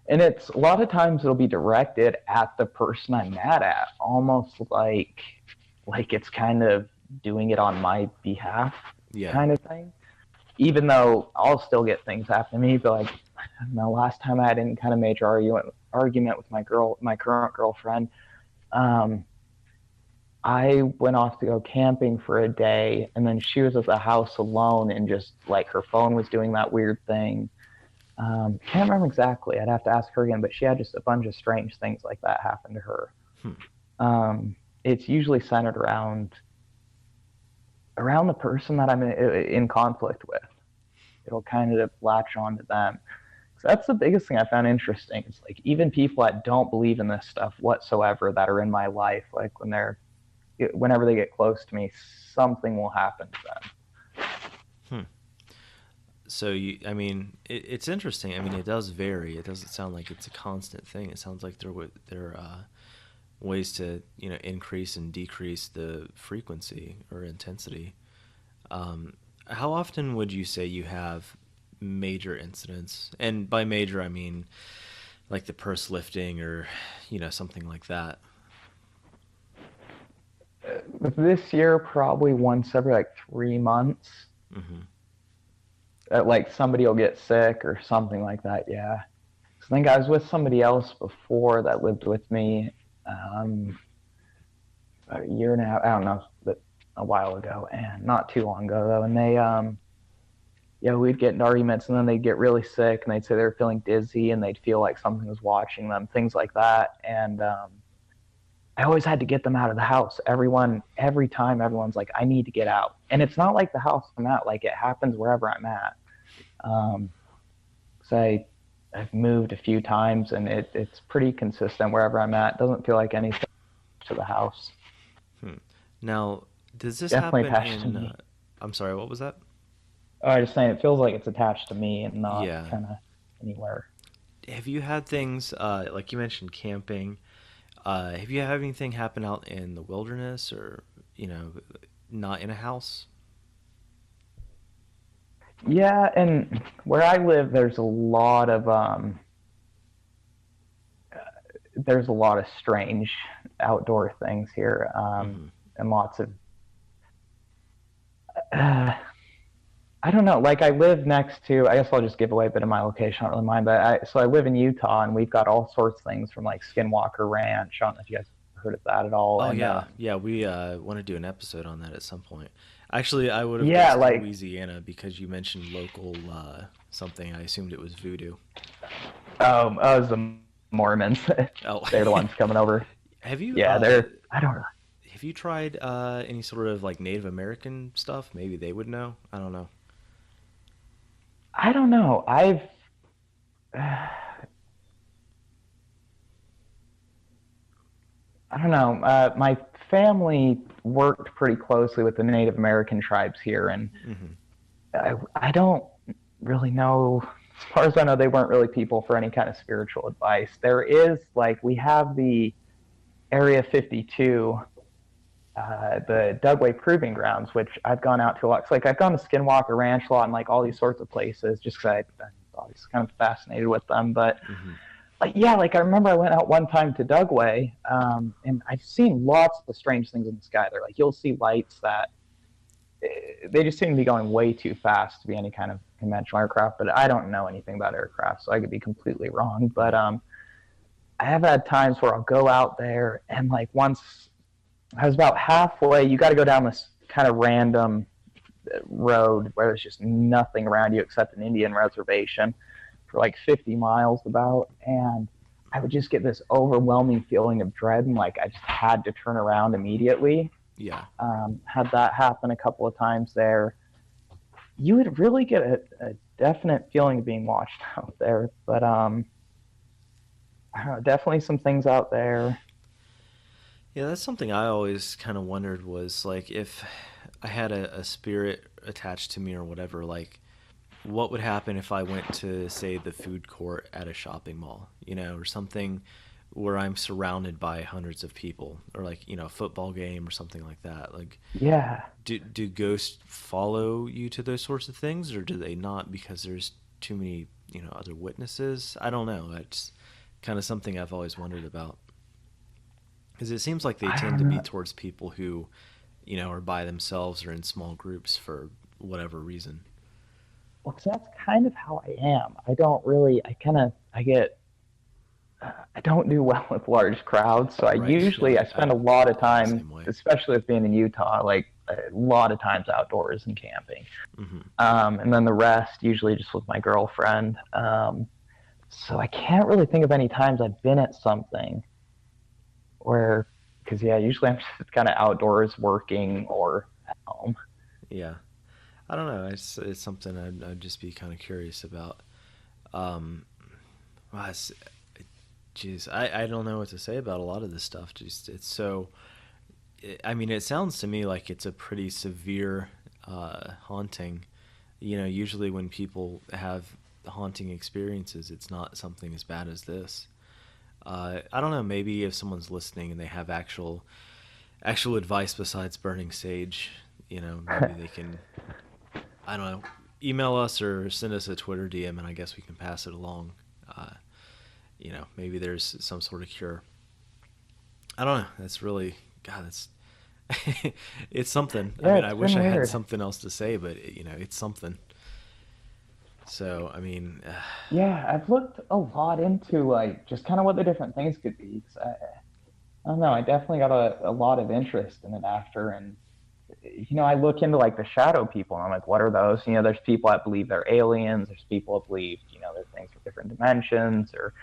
And it's a lot of times it'll be directed at the person I'm mad at, almost like it's kind of doing it on my behalf Yeah. kind of thing. Even though I'll still get things happen to me, but like I don't know, last time I had any kind of major argument with my current girlfriend, um, I went off to go camping for a day, and then she was at the house alone, and just like her phone was doing that weird thing. Can't remember exactly. I'd have to ask her again, but she had just a bunch of strange things like that happen to her. Hmm. It's usually centered around the person that I'm in conflict with. It'll kind of latch on to them. So that's the biggest thing I found interesting. It's like even people that don't believe in this stuff whatsoever that are in my life, like whenever they get close to me, something will happen to them. Hmm. So I mean, it's interesting. I mean, it does vary. It doesn't sound like it's a constant thing. It sounds like there are ways to increase and decrease the frequency or intensity. How often would you say you have major incidents? And by major, I mean like the purse lifting or something like that. This year, probably once every like 3 months. Mm-hmm. Like somebody will get sick or something like that. Yeah. I think I was with somebody else before that lived with me about a year and a half. I don't know, but a while ago, and not too long ago though. And they, yeah, we'd get in arguments, and then they'd get really sick, and they'd say they were feeling dizzy, and they'd feel like something was watching them, things like that. And I always had to get them out of the house. Every time, everyone's like, "I need to get out," and it's not like the house I'm at; like it happens wherever I'm at. So I've moved a few times, and it's pretty consistent wherever I'm at. It doesn't feel like anything to the house. Now, does this Definitely happen attached to in? me. I'm sorry, what was that? Oh, I'm just saying, it feels like it's attached to me and not Yeah. kind of anywhere. Have you had things like you mentioned camping? Have you had anything happen out in the wilderness or not in a house? Yeah, and where I live, there's a lot of strange outdoor things here, Mm-hmm. and lots of uh, I don't know. Like I live next to. I guess I'll just give away a bit of my location. I don't really mind, but I live in Utah, and we've got all sorts of things from like Skinwalker Ranch. I don't know if you guys have heard of that at all. Oh And yeah, yeah. We want to do an episode on that at some point. Actually, I would have yeah, guessed like Louisiana because you mentioned local something. I assumed it was voodoo. was the Mormons. Oh, They're the ones coming over. have you Yeah, they're. I don't know. have you tried any sort of like Native American stuff? Maybe they would know. I don't know. I don't know. I don't know. My family worked pretty closely with the Native American tribes here, and Mm-hmm. I don't really know. As far as I know, they weren't really people for any kind of spiritual advice. There is, like, we have the Area 52, the Dugway Proving Grounds, which I've gone out to a lot. So, like, I've gone to Skinwalker Ranch a lot and, like, all these sorts of places just because I'm always kind of fascinated with them. But Mm-hmm. like yeah, like I remember I went out one time to Dugway, and I've seen lots of strange things in the sky. There, like you'll see lights that they just seem to be going way too fast to be any kind of conventional aircraft. But I don't know anything about aircraft, so I could be completely wrong. But I have had times where I'll go out there, and like once I was about halfway, you got to go down this kind of random road where there's just nothing around you except an Indian reservation for like 50 miles about, and I would just get this overwhelming feeling of dread, and like I just had to turn around immediately. Yeah. Had that happen a couple of times there. You would really get a definite feeling of being watched out there, but I don't know, definitely some things out there. Yeah, that's something I always kind of wondered was like if I had a spirit attached to me or whatever, like what would happen if I went to, say, the food court at a shopping mall, or something where I'm surrounded by hundreds of people, or like, a football game or something like that. Like, Yeah, do ghosts follow you to those sorts of things, or do they not because there's too many, other witnesses? I don't know. It's kind of something I've always wondered about. Because it seems like they I tend don't to be know. towards people who, are by themselves or in small groups for whatever reason. Well, 'cause that's kind of how I am. I don't really. I get I don't do well with large crowds, so Right. No, I spend a lot of I'm the time, same way. especially with being in Utah, like a lot of times outdoors and camping. Hmm. And then the rest usually just with my girlfriend. So I can't really think of any times I've been at something where, because yeah, usually I'm just kind of outdoors working or at home. Yeah. I don't know. It's something I'd just be kind of curious about. Um, well, geez, I don't know what to say about a lot of this stuff. Just it's so. I mean, it sounds to me like it's a pretty severe haunting. You know, usually when people have haunting experiences, it's not something as bad as this. I don't know. Maybe if someone's listening and they have actual advice besides burning sage, you know, maybe they can, I don't know, email us or send us a Twitter DM, and I guess we can pass it along. Uh, you know, maybe there's some sort of cure. I don't know. That's really, God, that's it's something. I Yeah, mean, it's I wish been I had weird. something else to say, but you know, it's something. So, I mean, Yeah, I've looked a lot into like just kind of what the different things could be. 'Cause I don't know. I definitely got a lot of interest in it after, and I look into like the shadow people, and I'm like, what are those? There's people that believe they're aliens. There's people that believe, they're things with different dimensions, or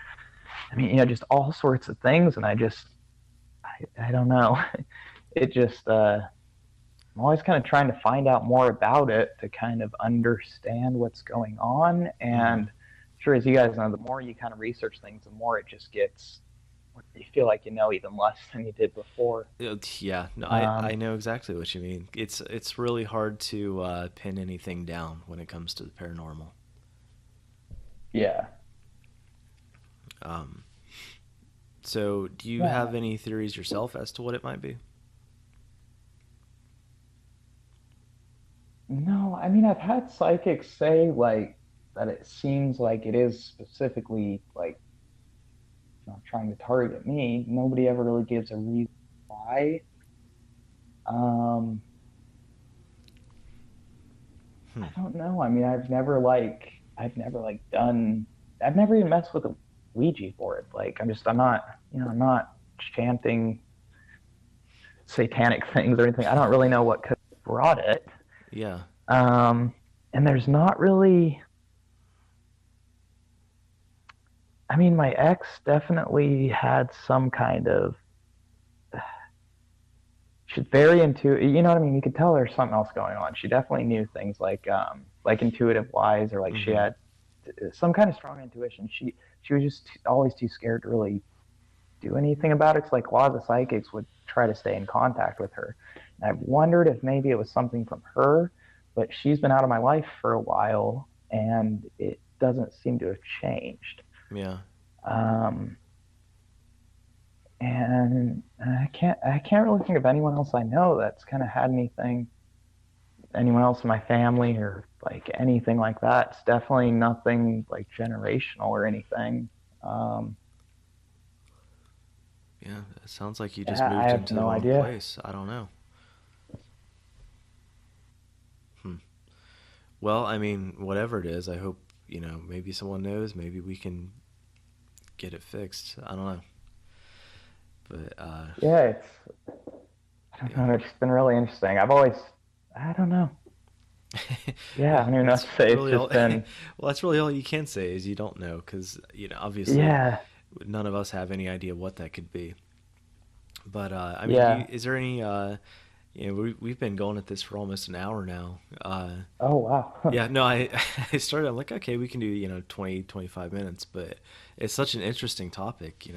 I mean, just all sorts of things. And I don't know. It just, I'm always kind of trying to find out more about it to kind of understand what's going on. mm-hmm. And sure, as you guys know, the more you kind of research things, the more it just gets, you feel like you know even less than you did before. Yeah, no, I Um, know exactly what you mean. It's really hard to pin anything down when it comes to the paranormal. yeah. Um, so, do you Yeah. have any theories yourself as to what it might be? No, I mean, I've had psychics say like that it seems like it is specifically like trying to target me. Nobody ever really gives a reason why. Um, Hmm. I don't know. I mean, I've never like done, I've never even messed with a Ouija board. Like, I'm not, I'm not chanting satanic things or anything. I don't really know what could have brought it. Yeah. Um, and there's not really, I mean, my ex definitely had some kind of, she's very you know what I mean? You could tell there's something else going on. She definitely knew things like intuitive wise, or like she Mm-hmm. had some kind of strong intuition. She was just always too scared to really do anything about it. 'Cause like a lot of the psychics would try to stay in contact with her. And I've wondered if maybe it was something from her, but she's been out of my life for a while and it doesn't seem to have changed. Yeah. Um, and I can't really think of anyone else I know that's kind of had anyone else in my family or like anything like that. It's definitely nothing like generational or anything. Um, Yeah. It sounds like you just yeah, I moved have into the no wrong idea. place. I don't know. Hmm. Well, I mean, whatever it is, I hope, maybe someone knows. Maybe we can get it fixed. I don't know. But, Yeah, I don't yeah. know. It's just been really interesting. I don't know. Yeah, I Well, don't even know what that's to say. It's really all. just been, Well, that's really all you can say is you don't know, because obviously, yeah, none of us have any idea what that could be. But I mean, yeah. is there any? We've been going at this for almost an hour now. Oh, wow. Yeah, no, I started. I'm like, okay, we can do 20, 25 minutes, but it's such an interesting topic.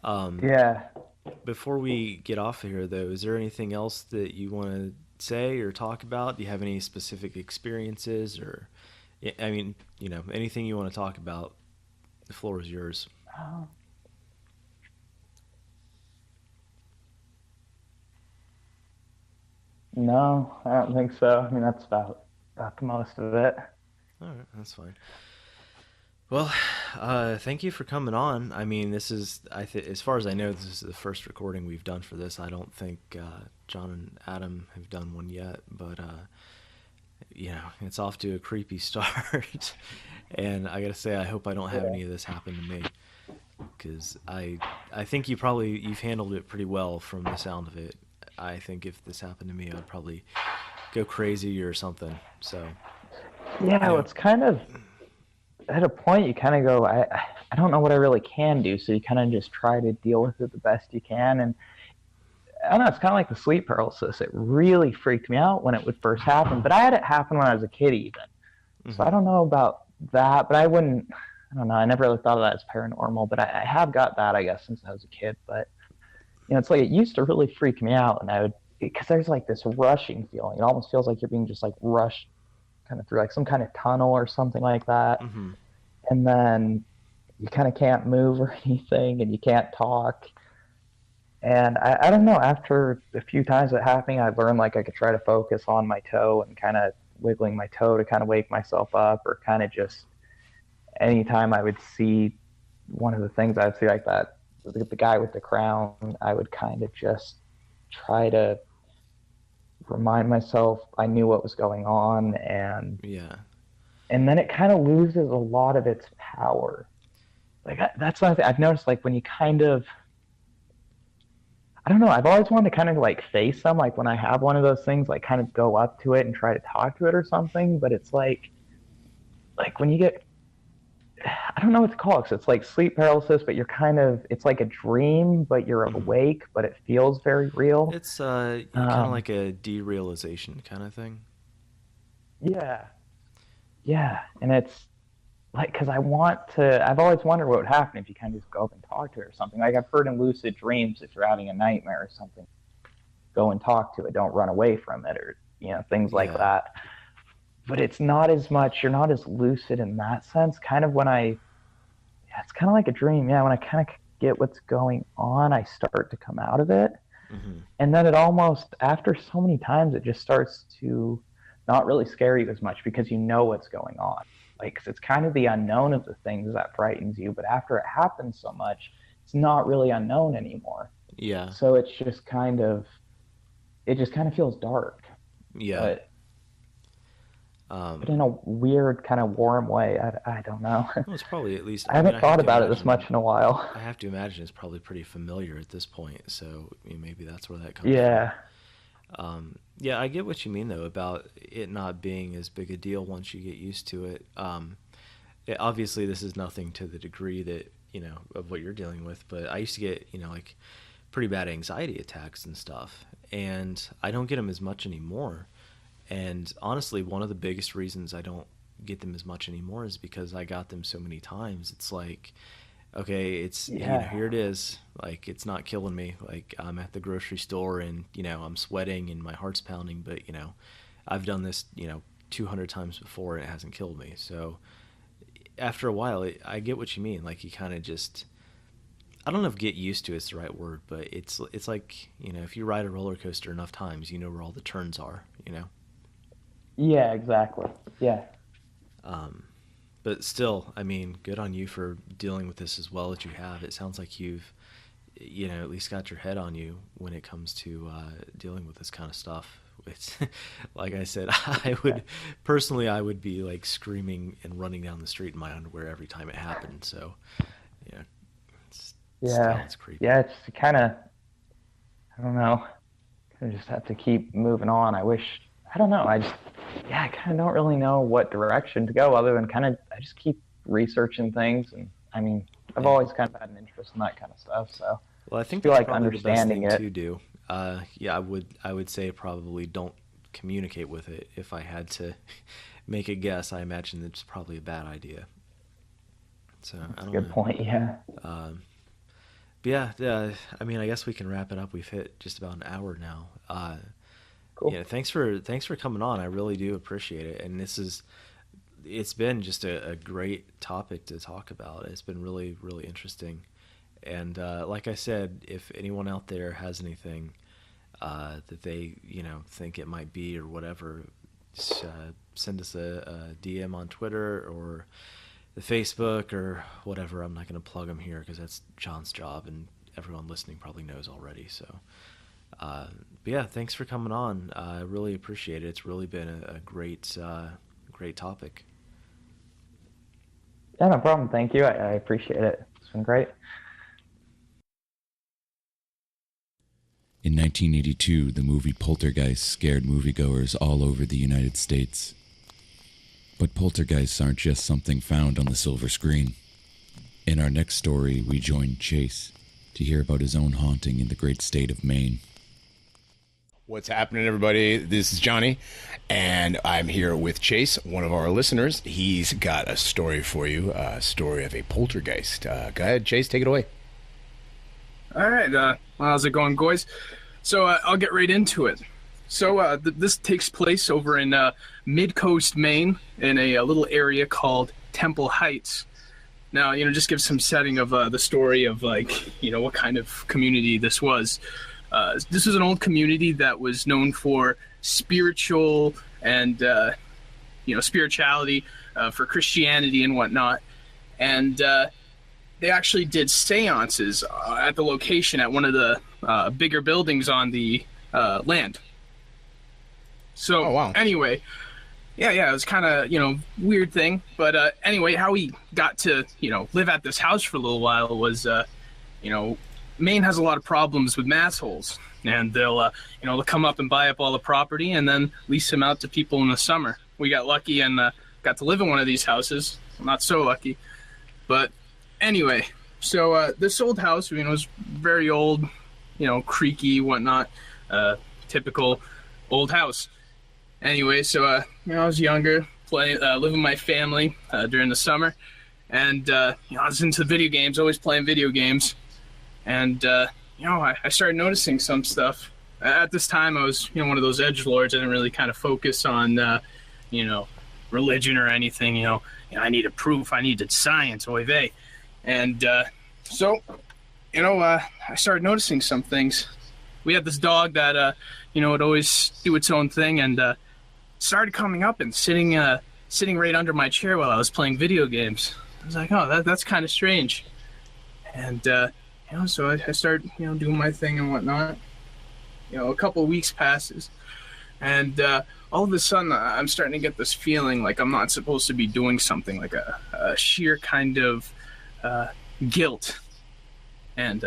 Um, Yeah. Before we get off of here, though, is there anything else that you want to say or talk about? Do you have any specific experiences, or, yeah, I mean, anything you want to talk about? The floor is yours. Oh, no, I don't think so. I mean, that's about the most of it. All right, that's fine. Well, thank you for coming on. I mean, this is, as far as I know, this is the first recording we've done for this. I don't think John and Adam have done one yet, but it's off to a creepy start. And I gotta say, I hope I don't have Yeah. any of this happen to me, because I think you've handled it pretty well from the sound of it. I think if this happened to me, I'd probably go crazy or something. So Yeah, you well, know, it's kind of at a point you kind of go, I don't know what I really can do, so you kind of just try to deal with it the best you can. And I don't know, it's kind of like the sleep paralysis. It really freaked me out when it would first happen, but I had it happen when I was a kid even. So I hmm don't know about that, but I don't know, I never really thought of that as paranormal, but I have got that, I guess, since I was a kid. But, it's like it used to really freak me out, and because there's like this rushing feeling. It almost feels like you're being just like rushed kind of through like some kind of tunnel or something like that. hmm And then you kind of can't move or anything, and you can't talk. And I don't know, after a few times of it happening, I learned like I could try to focus on my toe and kind of wiggling my toe to kind of wake myself up, or kind of just anytime I would see one of the things I'd see like that, the guy with the crown, I would kind of just try to remind myself I knew what was going on, yeah, and then it kind of loses a lot of its power. Like that's one thing I've noticed. Like when you kind of, I don't know, I've always wanted to kind of like face them. Like when I have one of those things, like kind of go up to it and try to talk to it or something. But it's like when you get, I don't know what to call it, 'cause it's like sleep paralysis, but you're kind of, it's like a dream, but you're hmm awake, but it feels very real. it's kind of Um, like a derealization kind of thing. yeah, yeah, and it's like, because I've always wondered what would happen if you kind of just go up and talk to it or something. Like I've heard in lucid dreams, if you're having a nightmare or something, go and talk to it, don't run away from it, or things like Yeah. that. But it's not as much. You're not as lucid in that sense. Kind of yeah, it's kind of like a dream. Yeah, when I kind of get what's going on, I start to come out of it, hmm and then it almost, after so many times, it just starts to not really scare you as much because you know what's going on. Like, 'cause it's kind of the unknown of the things that frightens you, but after it happens so much, it's not really unknown anymore. Yeah. So it just kind of feels dark, Yeah. but Um, in a weird kind of warm way. I don't know. well, it's probably at least. I I mean, haven't thought about it this much in a while. I have to imagine it's probably pretty familiar at this point. So maybe that's where that comes from. Yeah, Yeah, I get what you mean though about it not being as big a deal once you get used to it. Obviously, this is nothing to the degree that of what you're dealing with, but I used to get like pretty bad anxiety attacks and stuff, and I don't get them as much anymore. And honestly, one of the biggest reasons I don't get them as much anymore is because I got them so many times. It's like, okay, it's yeah, here it is. Like it's not killing me. Like I'm at the grocery store and I'm sweating and my heart's pounding, but I've done this 200 times before and it hasn't killed me. So after a while, I get what you mean. Like you kind of just, I don't know if get used to is the right word, but it's like if you ride a roller coaster enough times, you know where all the turns are. yeah, exactly. Yeah, Um, but still, I mean, good on you for dealing with this as well as you have. It sounds like you've, at least got your head on you when it comes to dealing with this kind of stuff. It's like I said, I would be like screaming and running down the street in my underwear every time it happened. So, yeah, still, yeah, it's creepy. yeah. It's kind of, I don't know. I just have to keep moving on. I wish, I don't know. Yeah, I kind of don't really know what direction to go other than I just keep researching things. And I mean, I've Yeah. always kind of had an interest in that kind of stuff. So Well, I I just think feel that's like probably the best understanding thing it. to do. Yeah, I would say probably don't communicate with it. If I had to make a guess, I imagine it's probably a bad idea. So I That's a don't good know. point. Yeah. Um, but yeah, I mean, I guess we can wrap it up. We've hit just about an hour now. Cool. Thanks for coming on. I really do appreciate it. And it's been just a great topic to talk about. It's been really really interesting. And like I said, if anyone out there has anything that they think it might be or whatever, just, send us a DM on Twitter or the Facebook or whatever. I'm not going to plug them here because that's John's job, and everyone listening probably knows already. So, but yeah, thanks for coming on. I really appreciate it. It's really been a great, great topic. Yeah, no problem. Thank you. I appreciate it. It's been great. In 1982, the movie Poltergeist scared moviegoers all over the United States. But poltergeists aren't just something found on the silver screen. In our next story, we join Chase to hear about his own haunting in the great state of Maine. What's happening, everybody? This is Johnny, and I'm here with Chase, one of our listeners. He's got a story for you, a story of a poltergeist. Go ahead, Chase, take it away. All right. How's it going, guys? So I'll get right into it. So this takes place over in Mid-Coast, Maine, in a little area called Temple Heights. Now, just give some setting of the story of, what kind of community this was. This was an old community that was known for spiritual and, spirituality, for Christianity and whatnot. And they actually did seances at the location at one of the bigger buildings on the land. So, oh, wow. Anyway, yeah, it was kind of, weird thing. But anyway, how we got to, live at this house for a little while was, Maine has a lot of problems with massholes. And they'll come up and buy up all the property and then lease them out to people in the summer. We got lucky and got to live in one of these houses. Not so lucky. But anyway, so this old house, was very old, creaky, whatnot, typical old house. Anyway, so I was younger, living with my family during the summer, and I was into video games, always playing video games, and I started noticing some stuff. At this time, I was one of those edgelords. I didn't really kind of focus on religion or anything. I needed proof, I needed science, oy vey. And so I started noticing some things. We had this dog that would always do its own thing, and started coming up and sitting right under my chair while I was playing video games. I was like, oh, that's kind of strange. And so I started doing my thing and whatnot. A couple of weeks passes, and all of a sudden I'm starting to get this feeling like I'm not supposed to be doing something, like a sheer kind of guilt. And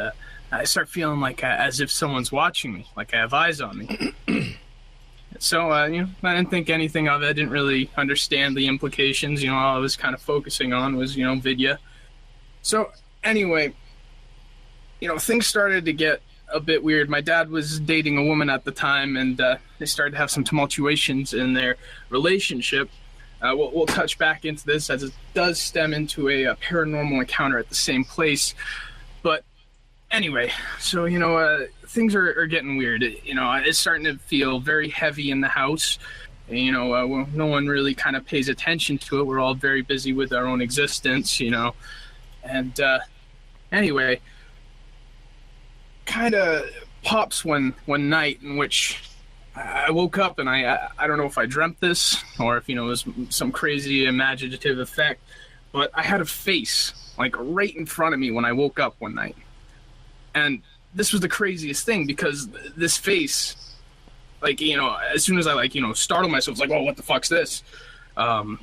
I start feeling like as if someone's watching me, like I have eyes on me. So, I didn't think anything of it. I didn't really understand the implications. All I was kind of focusing on was, Vidya. So, anyway, things started to get a bit weird. My dad was dating a woman at the time, and they started to have some tumultuations in their relationship. We'll touch back into this as it does stem into a paranormal encounter at the same place. But anyway, so, things are getting weird. It's starting to feel very heavy in the house. No one really kind of pays attention to it. We're all very busy with our own existence, And anyway, kind of pops one night in which I woke up and I don't know if I dreamt this or if, it was some crazy imaginative effect, but I had a face like right in front of me when I woke up one night. And this was the craziest thing because this face, as soon as I startled myself, it's like, oh, what the fuck's this? I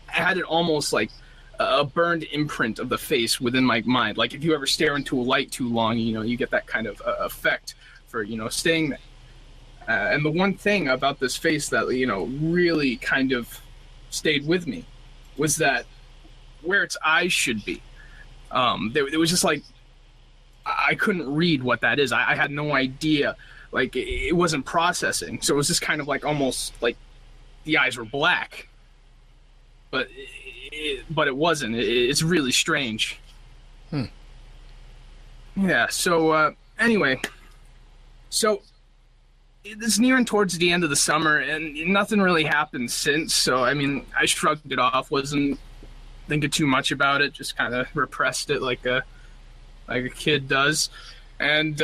had it almost like a burned imprint of the face within my mind. Like if you ever stare into a light too long, you get that kind of effect for, staying there. And the one thing about this face that, really kind of stayed with me was that where its eyes should be, there was just like, I couldn't read what that is. I had no idea. Like it wasn't processing. So it was just kind of like almost like the eyes were black, but it wasn't. It's really strange. Yeah. So anyway, so it's nearing towards the end of the summer, and nothing really happened since. So I mean, I shrugged it off. Wasn't thinking too much about it. Just kind of repressed it like a kid does. And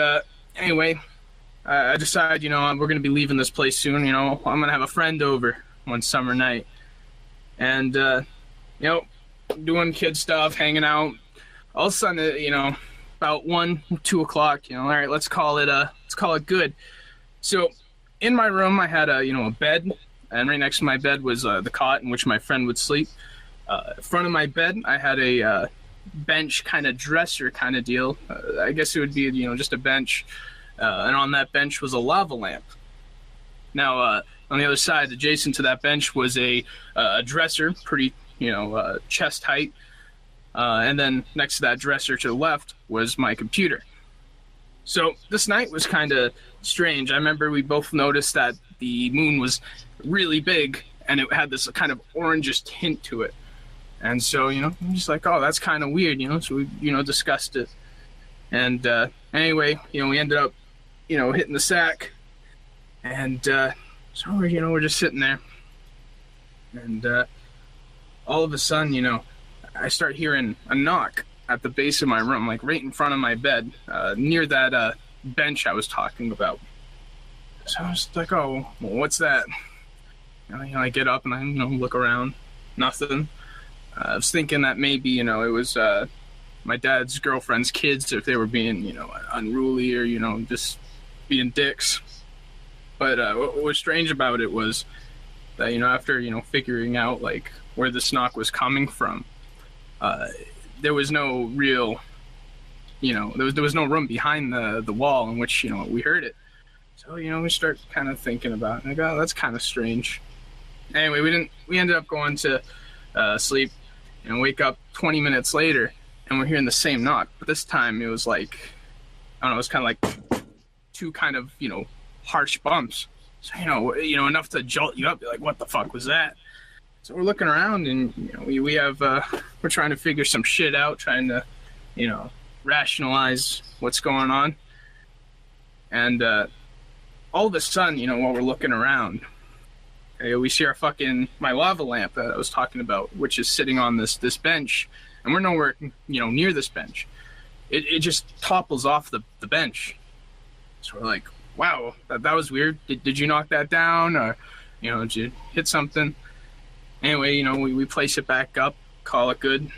anyway, I decided, we're going to be leaving this place soon. I'm going to have a friend over one summer night. And, doing kid stuff, hanging out. All of a sudden, about 1, 2 o'clock, all right, let's call it good. So in my room, I had a bed, and right next to my bed was the cot in which my friend would sleep. In front of my bed, I had a bench kind of dresser kind of deal. I guess it would be, just a bench. and on that bench was a lava lamp. Now, on the other side, adjacent to that bench, was a dresser, pretty, chest height. And then next to that dresser to the left was my computer. So this night was kind of strange. I remember we both noticed that the moon was really big, and it had this kind of orangish tint to it. And so, I'm just like, oh, that's kind of weird, so we, discussed it. And anyway, we ended up, hitting the sack. And so, we're just sitting there. And all of a sudden, I start hearing a knock at the base of my room, like right in front of my bed, near that bench I was talking about. So I was like, oh, well, what's that? And I get up and I look around. Nothing. I was thinking that maybe, it was my dad's girlfriend's kids, if they were being, unruly or, just being dicks. But what was strange about it was that, after, figuring out, like, where this knock was coming from, there was no real, there was no room behind the wall in which, we heard it. So, we start kind of thinking about it. Like, oh, that's kind of strange. Anyway, we ended up going to sleep and wake up 20 minutes later, and we're hearing the same knock. But this time it was like, I don't know, it was kind of like two kind of, harsh bumps. So, enough to jolt you up. You're like, what the fuck was that? So we're looking around, and, we have, we're trying to figure some shit out, trying to, rationalize what's going on. And all of a sudden, while we're looking around, we see my lava lamp that I was talking about, which is sitting on this bench, and we're nowhere, near this bench. It just topples off the bench. So we're like, wow, that was weird. Did you knock that down, or, did you hit something? Anyway, we place it back up, call it good,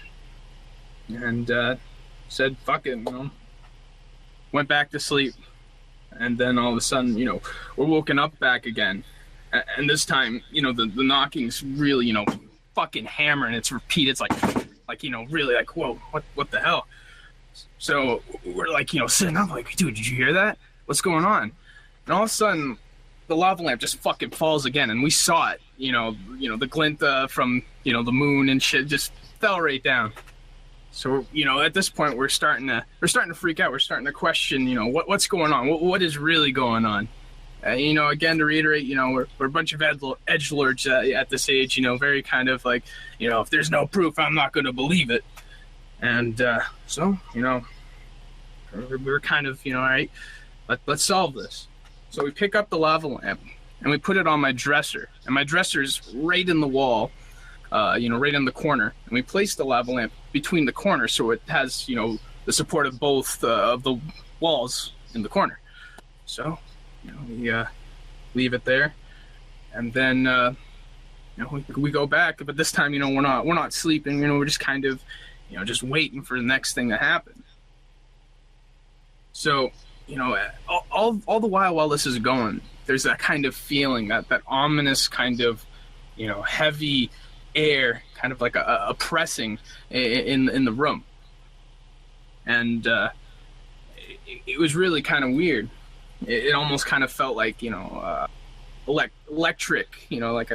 and said, fuck it, went back to sleep. And then all of a sudden, we're woken up back again. And this time, the knocking's really, fucking hammering. It's repeated. It's like, really like, whoa, what the hell? So we're like, sitting up like, dude, did you hear that? What's going on? And all of a sudden, the lava lamp just fucking falls again. And we saw it, the glint from, the moon and shit just fell right down. So, at this point, we're starting to freak out. We're starting to question, what's going on? What is really going on? Again, to reiterate, we're a bunch of edgelords at this age, very kind of like, if there's no proof, I'm not going to believe it. And so, we're kind of, all right, let's solve this. So we pick up the lava lamp and we put it on my dresser. And my dresser's right in the wall, right in the corner. And we place the lava lamp between the corners so it has, the support of both of the walls in the corner. So, we leave it there, and then we go back. But this time, we're not sleeping. We're just kind of, just waiting for the next thing to happen. So, all the while this is going, there's that kind of feeling, that ominous kind of, heavy air, kind of like a pressing in the room, and it was really kind of weird. It almost kind of felt like, electric, like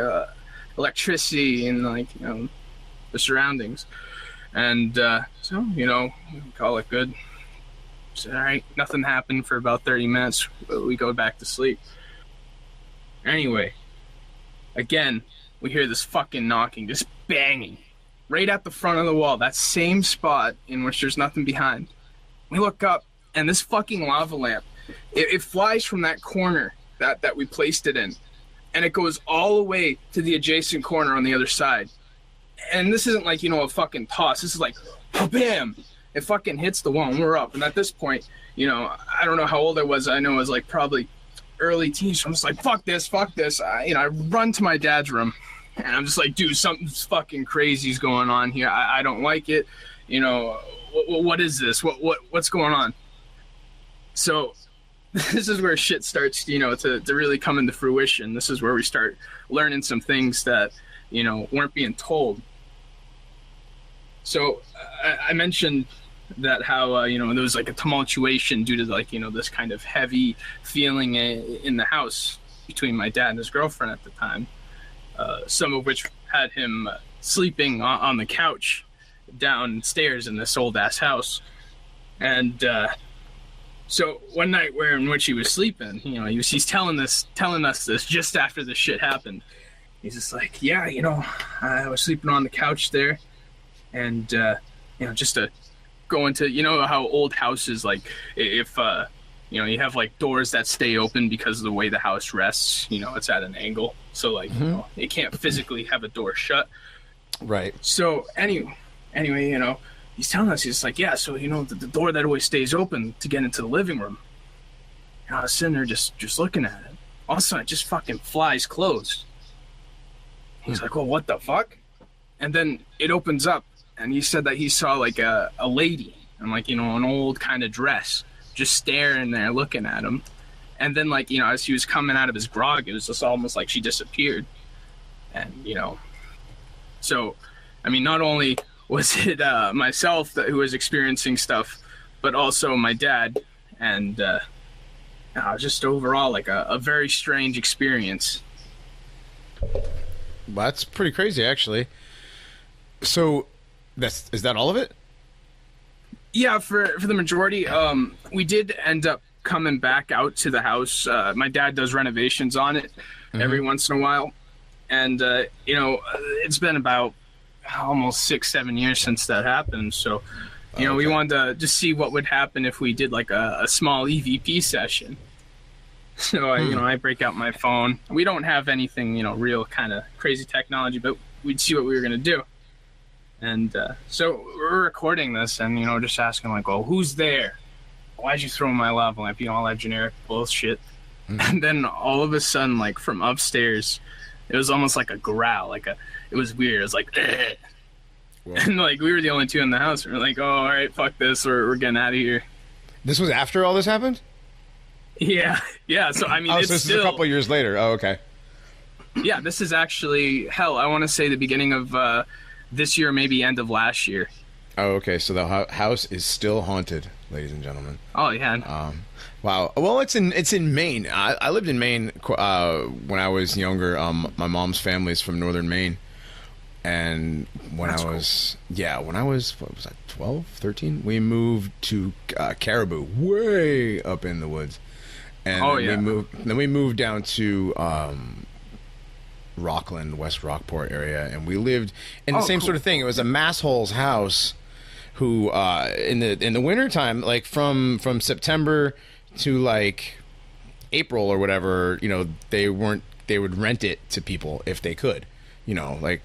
electricity in, like, the surroundings. And so, we call it good. So, all right, nothing happened for about 30 minutes. We go back to sleep. Anyway, again, we hear this fucking knocking, just banging, right at the front of the wall, that same spot in which there's nothing behind. We look up, and this fucking lava lamp, it flies from that corner that we placed it in, and it goes all the way to the adjacent corner on the other side. And this isn't like, a fucking toss. This is like, bam! It fucking hits the wall, and we're up. And at this point, I don't know how old I was. I know I was like probably early teens. So I'm just like, fuck this. I run to my dad's room, and I'm just like, dude, something's fucking crazy's going on here. I don't like it. What is this? What's going on? So this is where shit starts, to really come into fruition. This is where we start learning some things that, weren't being told. So I mentioned, that how there was like a tumultuation due to like this kind of heavy feeling in the house between my dad and his girlfriend at the time, some of which had him sleeping on the couch downstairs in this old ass house. And so one night in which he was sleeping, he's telling us this just after this shit happened. He's just like, yeah, I was sleeping on the couch there, and just to go into, how old houses, like if you have like doors that stay open because of the way the house rests, it's at an angle, so like it can't physically have a door shut. Right. So anyway, he's telling us, he's like, yeah, so the door that always stays open to get into the living room. I was sitting there just looking at it. All of a sudden it just fucking flies closed. He's like, well, what the fuck? And then it opens up, and he said that he saw like a lady in like, an old kind of dress just staring there looking at him. And then like, as he was coming out of his grog, it was just almost like she disappeared. And, so, I mean, not only was it myself who was experiencing stuff, but also my dad. And just overall like a very strange experience. Well, that's pretty crazy, actually. So, is that all of it? Yeah, for the majority, we did end up coming back out to the house. My dad does renovations on it every once in a while, and it's been about almost 6-7 years since that happened. So, we wanted to just see what would happen if we did like a small EVP session. So, I break out my phone. We don't have anything, real kind of crazy technology, but we'd see what we were going to do. And so we're recording this and, just asking like, well, who's there? Why'd you throw my lava lamp? All that generic bullshit. And then all of a sudden, like from upstairs, it was almost like a growl. It was weird. It was like, ugh. And like we were the only two in the house. We were like, oh, all right, fuck this. We're getting out of here. This was after all this happened? Yeah. So I mean, so it's this still is a couple years later. Oh, okay. Yeah, this is actually I want to say the beginning of this year, maybe end of last year. Oh, okay. So the house is still haunted, ladies and gentlemen. Oh yeah. Wow. Well, it's in Maine. I lived in Maine when I was younger. My mom's family is from northern Maine, and when I was what was I, 12, 13, we moved to Caribou, way up in the woods. And we moved down to Rockland, West Rockport area, and we lived in the same sort of thing. It was a masshole's house who in the wintertime, like from September to like April or whatever, they would rent it to people if they could. My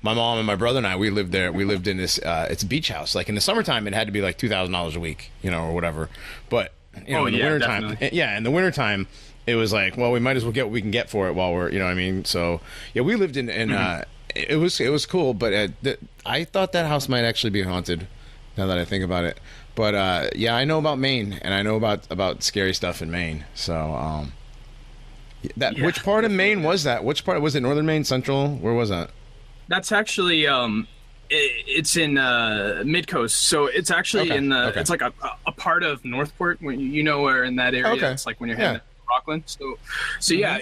mom and my brother and I, we lived there. We lived in this it's a beach house. Like in the summertime it had to be like $2,000 a week, or whatever. But in the wintertime, in the wintertime, it was like, well, we might as well get what we can get for it while we're, what I mean? So, yeah, we lived in it was cool, but I thought that house might actually be haunted, now that I think about it. But, I know about Maine, and I know about scary stuff in Maine. So, which part of Maine was that? Which part? Was it northern Maine, central? Where was that? That's actually, it's in mid-coast, so it's actually it's like a part of Northport, when where in that area. It's like when you're heading to Rockland. So yeah,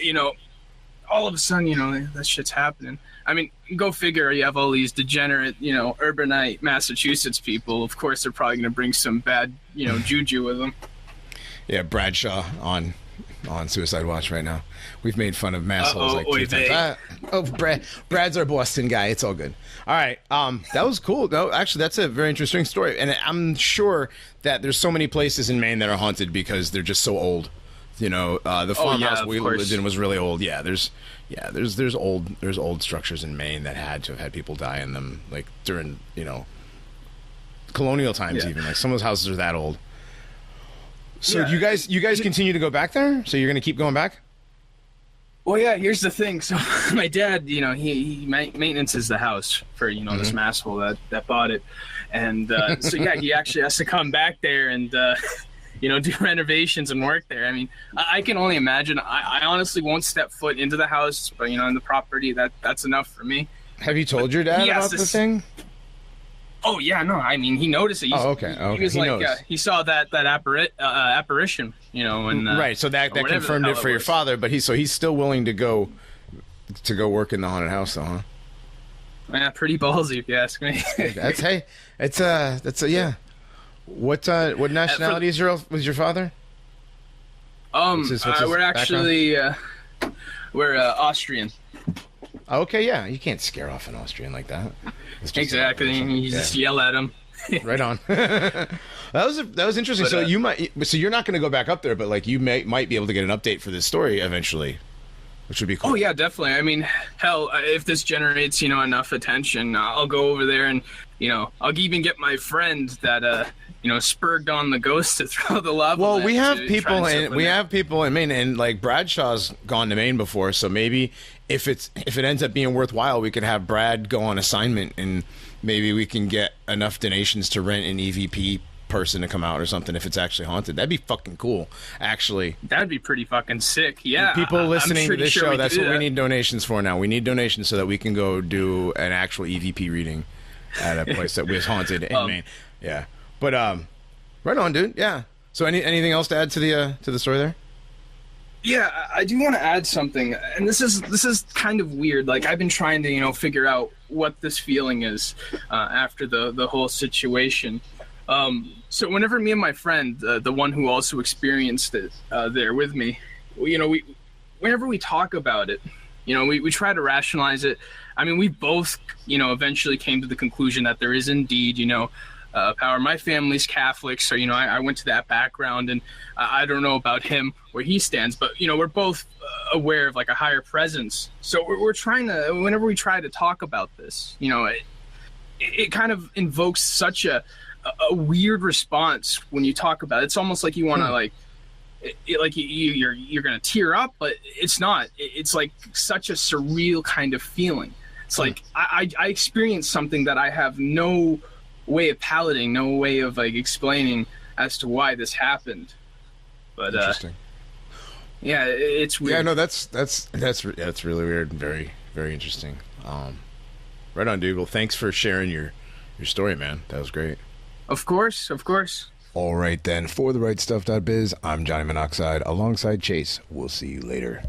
all of a sudden, that shit's happening. I mean, go figure. You have all these degenerate, urbanite Massachusetts people. Of course, they're probably going to bring some bad, juju with them. Yeah, Bradshaw on Suicide Watch right now. We've made fun of massholes like 2 times. Brad's our Boston guy. It's all good. All right. That was cool. No, actually, that's a very interesting story. And I'm sure that there's so many places in Maine that are haunted because they're just so old. The farmhouse we lived in was really old. Yeah, there's old structures in Maine that had to have had people die in them, like during, colonial times even. Like some of those houses are that old. So you guys continue to go back there? So you're going to keep going back? Well, yeah, here's the thing. So my dad, he maintenances the house for, this masshole that bought it. And so, yeah, he actually has to come back there and, do renovations and work there. I mean, I can only imagine. I honestly won't step foot into the house, but, in the property, that's enough for me. Have you told your dad about the thing? Oh yeah, no, I mean he noticed it. Okay. He was He like, knows. he saw that apparition, you know, and Right. So that or whatever confirmed the it hell for your was. father, but he's still willing to go work in the haunted house, though, huh? Yeah, pretty ballsy if you ask me. That's yeah. What nationality was your father? What's his we're actually we're Austrian. Okay, yeah, you can't scare off an Austrian like that. It's just Exactly. You just yell at him. right on. that was interesting. But, So you're not going to go back up there, but like you might be able to get an update for this story eventually, which would be cool. Oh yeah, definitely. I mean, hell, if this generates, you know, enough attention, I'll go over there and, you know, I'll even get my friend that you know, spurred on the ghost to throw the lava. Well, lamp we have to people try and and we supplement. have people in Maine, and like Bradshaw's gone to Maine before, so maybe if it ends up being worthwhile, we could have Brad go on assignment, and maybe we can get enough donations to rent an EVP person to come out or something if it's actually haunted. That'd be fucking cool, actually. That'd be pretty fucking sick. Yeah. People listening to this show, that's what we need. need donations for now. We need donations so that we can go do an actual EVP reading at a place that was haunted in Maine. Yeah. But right on, dude. Yeah. So anything else to add to the story there? Yeah, I do want to add something, and this is kind of weird. Like, I've been trying to, you know, figure out what this feeling is after the whole situation. So whenever me and my friend, the one who also experienced it there with me, you know, whenever we talk about it, you know, we try to rationalize it. I mean, we both, you know, eventually came to the conclusion that there is indeed, you know, power. My family's Catholic, so, you know, I went to that background, and I don't know about him where he stands, but, you know, we're both aware of like a higher presence. So we're trying to, whenever we try to talk about this, you know, it kind of invokes such a weird response when you talk about it. It's almost like you want to like you're gonna tear up, but it's not. It's like such a surreal kind of feeling. It's like I experienced something that I have no way of palating, no way of like explaining as to why this happened. But Interesting. Yeah, it's weird. Yeah, no, that's really weird and very, very interesting. Right on, dude. Well, thanks for sharing your story, man. That was great. Of course. All right, then. For the right stuff.biz, I'm Johnny Monoxide alongside Chase. We'll see you later.